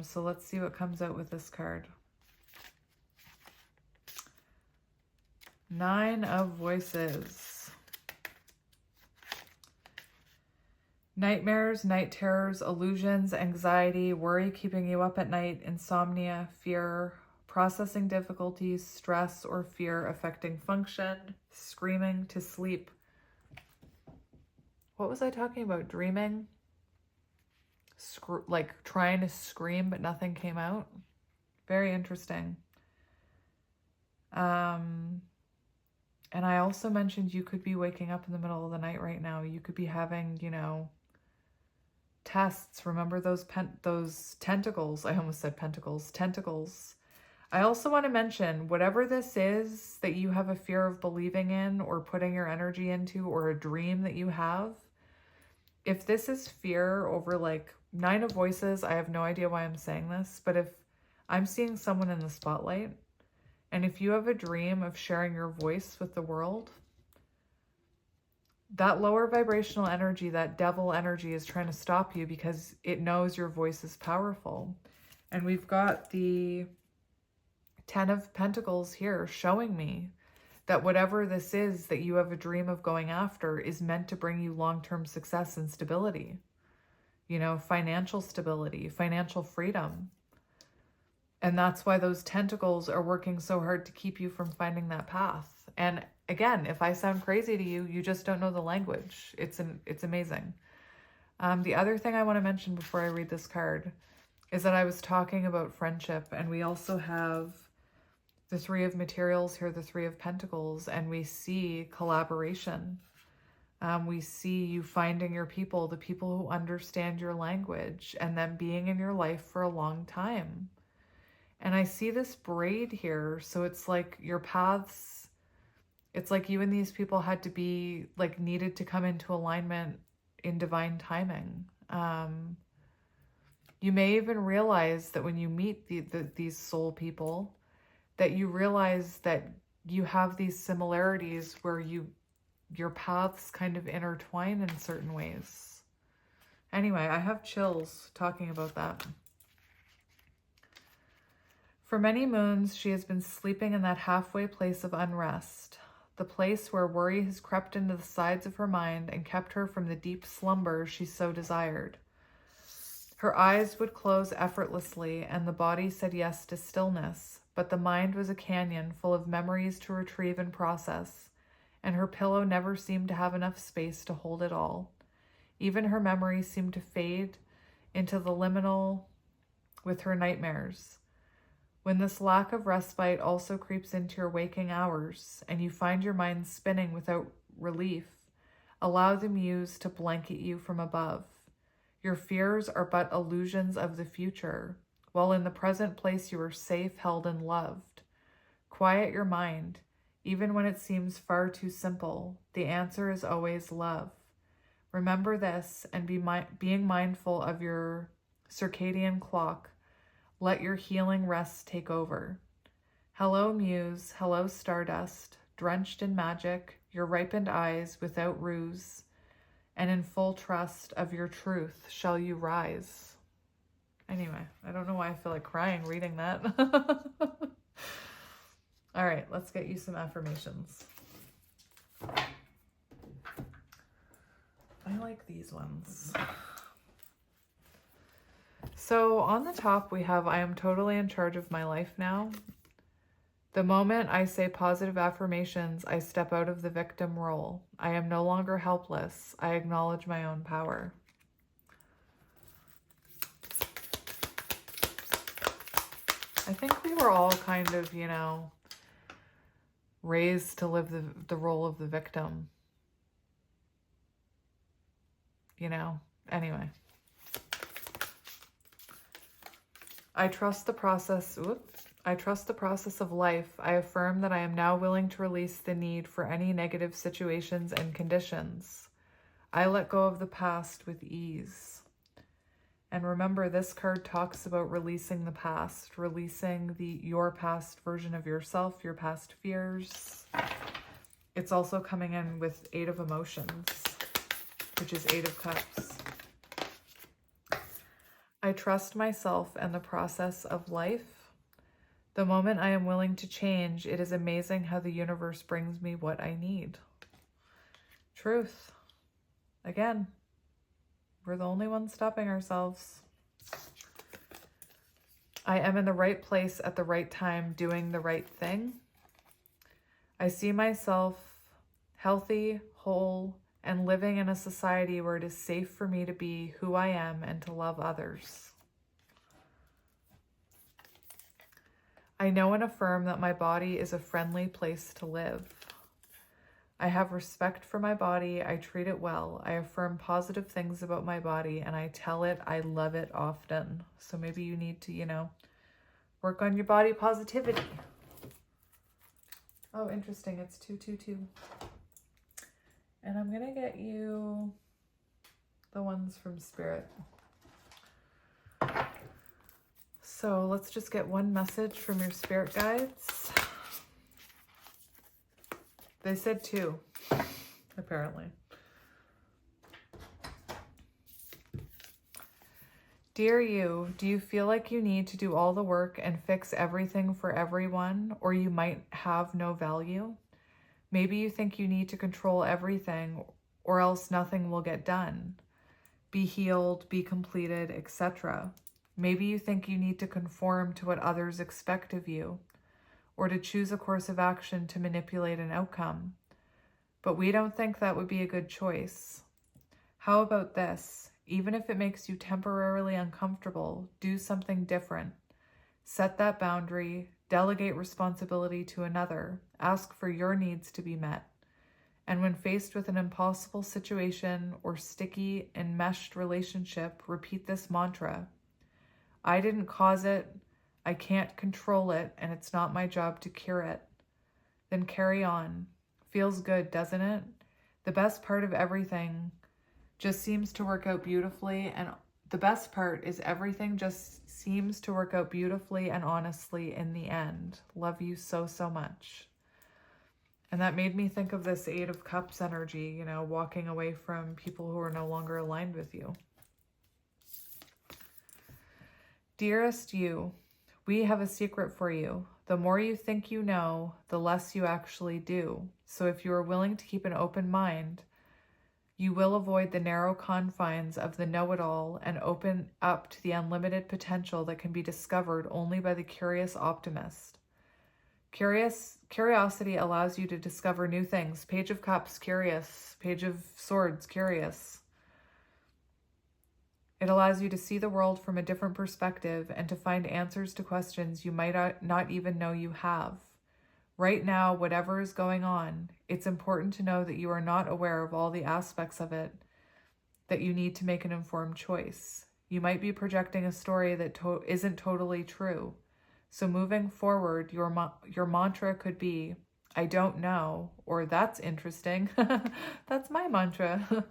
So let's see what comes out with this card. Nine of Voices. Nightmares, night terrors, illusions, anxiety, worry keeping you up at night, insomnia, fear, processing difficulties, stress or fear affecting function, screaming to sleep. What was I talking about? Dreaming? Trying to scream but nothing came out. Very interesting. And I also mentioned you could be waking up in the middle of the night right now. You could be having, tests. Remember those tentacles? I almost said pentacles. Tentacles. I also want to mention, whatever this is that you have a fear of believing in or putting your energy into, or a dream that you have, if this is fear over Nine of Voices, I have no idea why I'm saying this, but if I'm seeing someone in the spotlight, and if you have a dream of sharing your voice with the world, that lower vibrational energy, that devil energy, is trying to stop you because it knows your voice is powerful. And we've got the Ten of Pentacles here showing me that whatever this is that you have a dream of going after is meant to bring you long-term success and stability. Financial stability, financial freedom. And that's why those tentacles are working so hard to keep you from finding that path. And again, if I sound crazy to you, you just don't know the language. It's amazing. The other thing I want to mention before I read this card is that I was talking about friendship, and we also have the Three of Materials here, the Three of Pentacles, and we see collaboration. We see you finding your people, the people who understand your language, and them being in your life for a long time. And I see this braid here. So it's like your paths, it's like you and these people had to be needed to come into alignment in divine timing. You may even realize that when you meet these soul people, that you realize that you have these similarities where your paths kind of intertwine in certain ways. Anyway, I have chills talking about that. For many moons, she has been sleeping in that halfway place of unrest, the place where worry has crept into the sides of her mind and kept her from the deep slumber she so desired. Her eyes would close effortlessly, and the body said yes to stillness, but the mind was a canyon full of memories to retrieve and process, and her pillow never seemed to have enough space to hold it all. Even her memories seemed to fade into the liminal with her nightmares. When this lack of respite also creeps into your waking hours, and you find your mind spinning without relief, allow the muse to blanket you from above. Your fears are but illusions of the future. while in the present place you are safe, held, and loved. Quiet your mind. Even when it seems far too simple, the answer is always love. Remember this and being mindful of your circadian clock. Let your healing rest take over. Hello, Muse. Hello, Stardust. Drenched in magic, your ripened eyes without ruse, and in full trust of your truth shall you rise. Anyway, I don't know why I feel like crying reading that. All right, let's get you some affirmations. I like these ones. So on the top, we have, I am totally in charge of my life now. The moment I say positive affirmations, I step out of the victim role. I am no longer helpless. I acknowledge my own power. I think we were all kind of, you know, raised to live the role of the victim. You know, anyway. I trust the process. I trust the process of life. I affirm that I am now willing to release the need for any negative situations and conditions. I let go of the past with ease. And remember, this card talks about releasing the past, releasing your past version of yourself, your past fears. It's also coming in with 8 of emotions, which is 8 of cups. I trust myself and the process of life. The moment I am willing to change, it is amazing how the universe brings me what I need. Truth. Again, we're the only ones stopping ourselves. I am in the right place at the right time, doing the right thing. I see myself healthy, whole, and living in a society where it is safe for me to be who I am and to love others. I know and affirm that my body is a friendly place to live. I have respect for my body. I treat it well. I affirm positive things about my body, and I tell it I love it often. So maybe you need to, you know, work on your body positivity. Oh, interesting. It's 222. And I'm going to get you the ones from Spirit. So let's just get one message from your spirit guides. They said 2, apparently. Dear you, do you feel like you need to do all the work and fix everything for everyone, or you might have no value? Maybe you think you need to control everything, or else nothing will get done. Be healed, be completed, etc. Maybe you think you need to conform to what others expect of you, or to choose a course of action to manipulate an outcome. But we don't think that would be a good choice. How about this? Even if it makes you temporarily uncomfortable, do something different. Set that boundary, delegate responsibility to another, ask for your needs to be met. And when faced with an impossible situation or sticky, enmeshed relationship, repeat this mantra. I didn't cause it, I can't control it, and it's not my job to cure it. Then carry on. Feels good, doesn't it? The best part of everything just seems to work out beautifully, and the best part is everything just seems to work out beautifully and honestly in the end. Love you so, so much. And that made me think of this 8 of Cups energy, you know, walking away from people who are no longer aligned with you. Dearest you, we have a secret for you. The more you think you know, the less you actually do. So if you are willing to keep an open mind, you will avoid the narrow confines of the know-it-all and open up to the unlimited potential that can be discovered only by the curious optimist. Curiosity allows you to discover new things. Page of Cups, curious. Page of Swords, curious. It allows you to see the world from a different perspective and to find answers to questions you might not even know you have. Right now, whatever is going on, it's important to know that you are not aware of all the aspects of it, that you need to make an informed choice. You might be projecting a story that isn't totally true. So moving forward, your mantra could be, I don't know, or that's interesting. That's my mantra.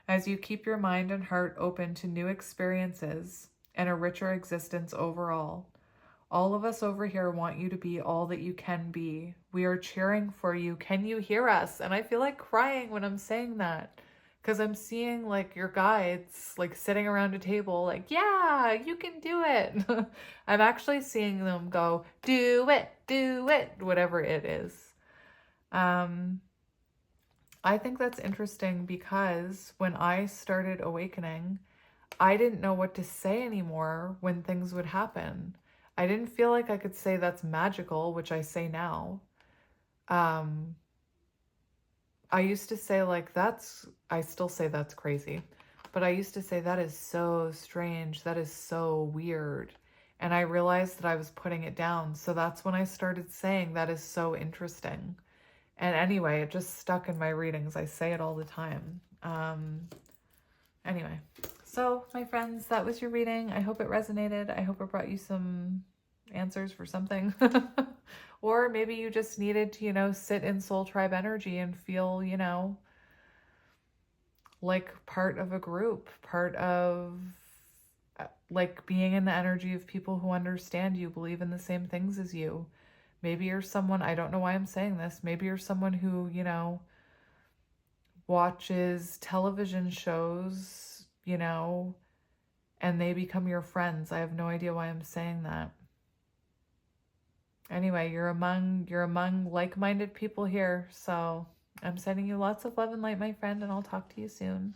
As you keep your mind and heart open to new experiences and a richer existence overall. All of us over here want you to be all that you can be. We are cheering for you. Can you hear us? And I feel like crying when I'm saying that, because I'm seeing like your guides like sitting around a table like, yeah, you can do it. I'm actually seeing them go, do it, whatever it is. I think that's interesting because when I started awakening, I didn't know what to say anymore when things would happen. I didn't feel like I could say that's magical, which I say now. I used to say like I still say that's crazy, but I used to say that is so strange, that is so weird. And I realized that I was putting it down. So that's when I started saying that is so interesting. And anyway, it just stuck in my readings. I say it all the time. Anyway, so my friends, that was your reading. I hope it resonated. I hope it brought you some answers for something. Or maybe you just needed to, sit in soul tribe energy and feel, like part of a group, part of like being in the energy of people who understand you, believe in the same things as you. Maybe you're someone, I don't know why I'm saying this, maybe you're someone who, watches television shows, and they become your friends. I have no idea why I'm saying that. Anyway, you're among like-minded people here, so I'm sending you lots of love and light, my friend, and I'll talk to you soon.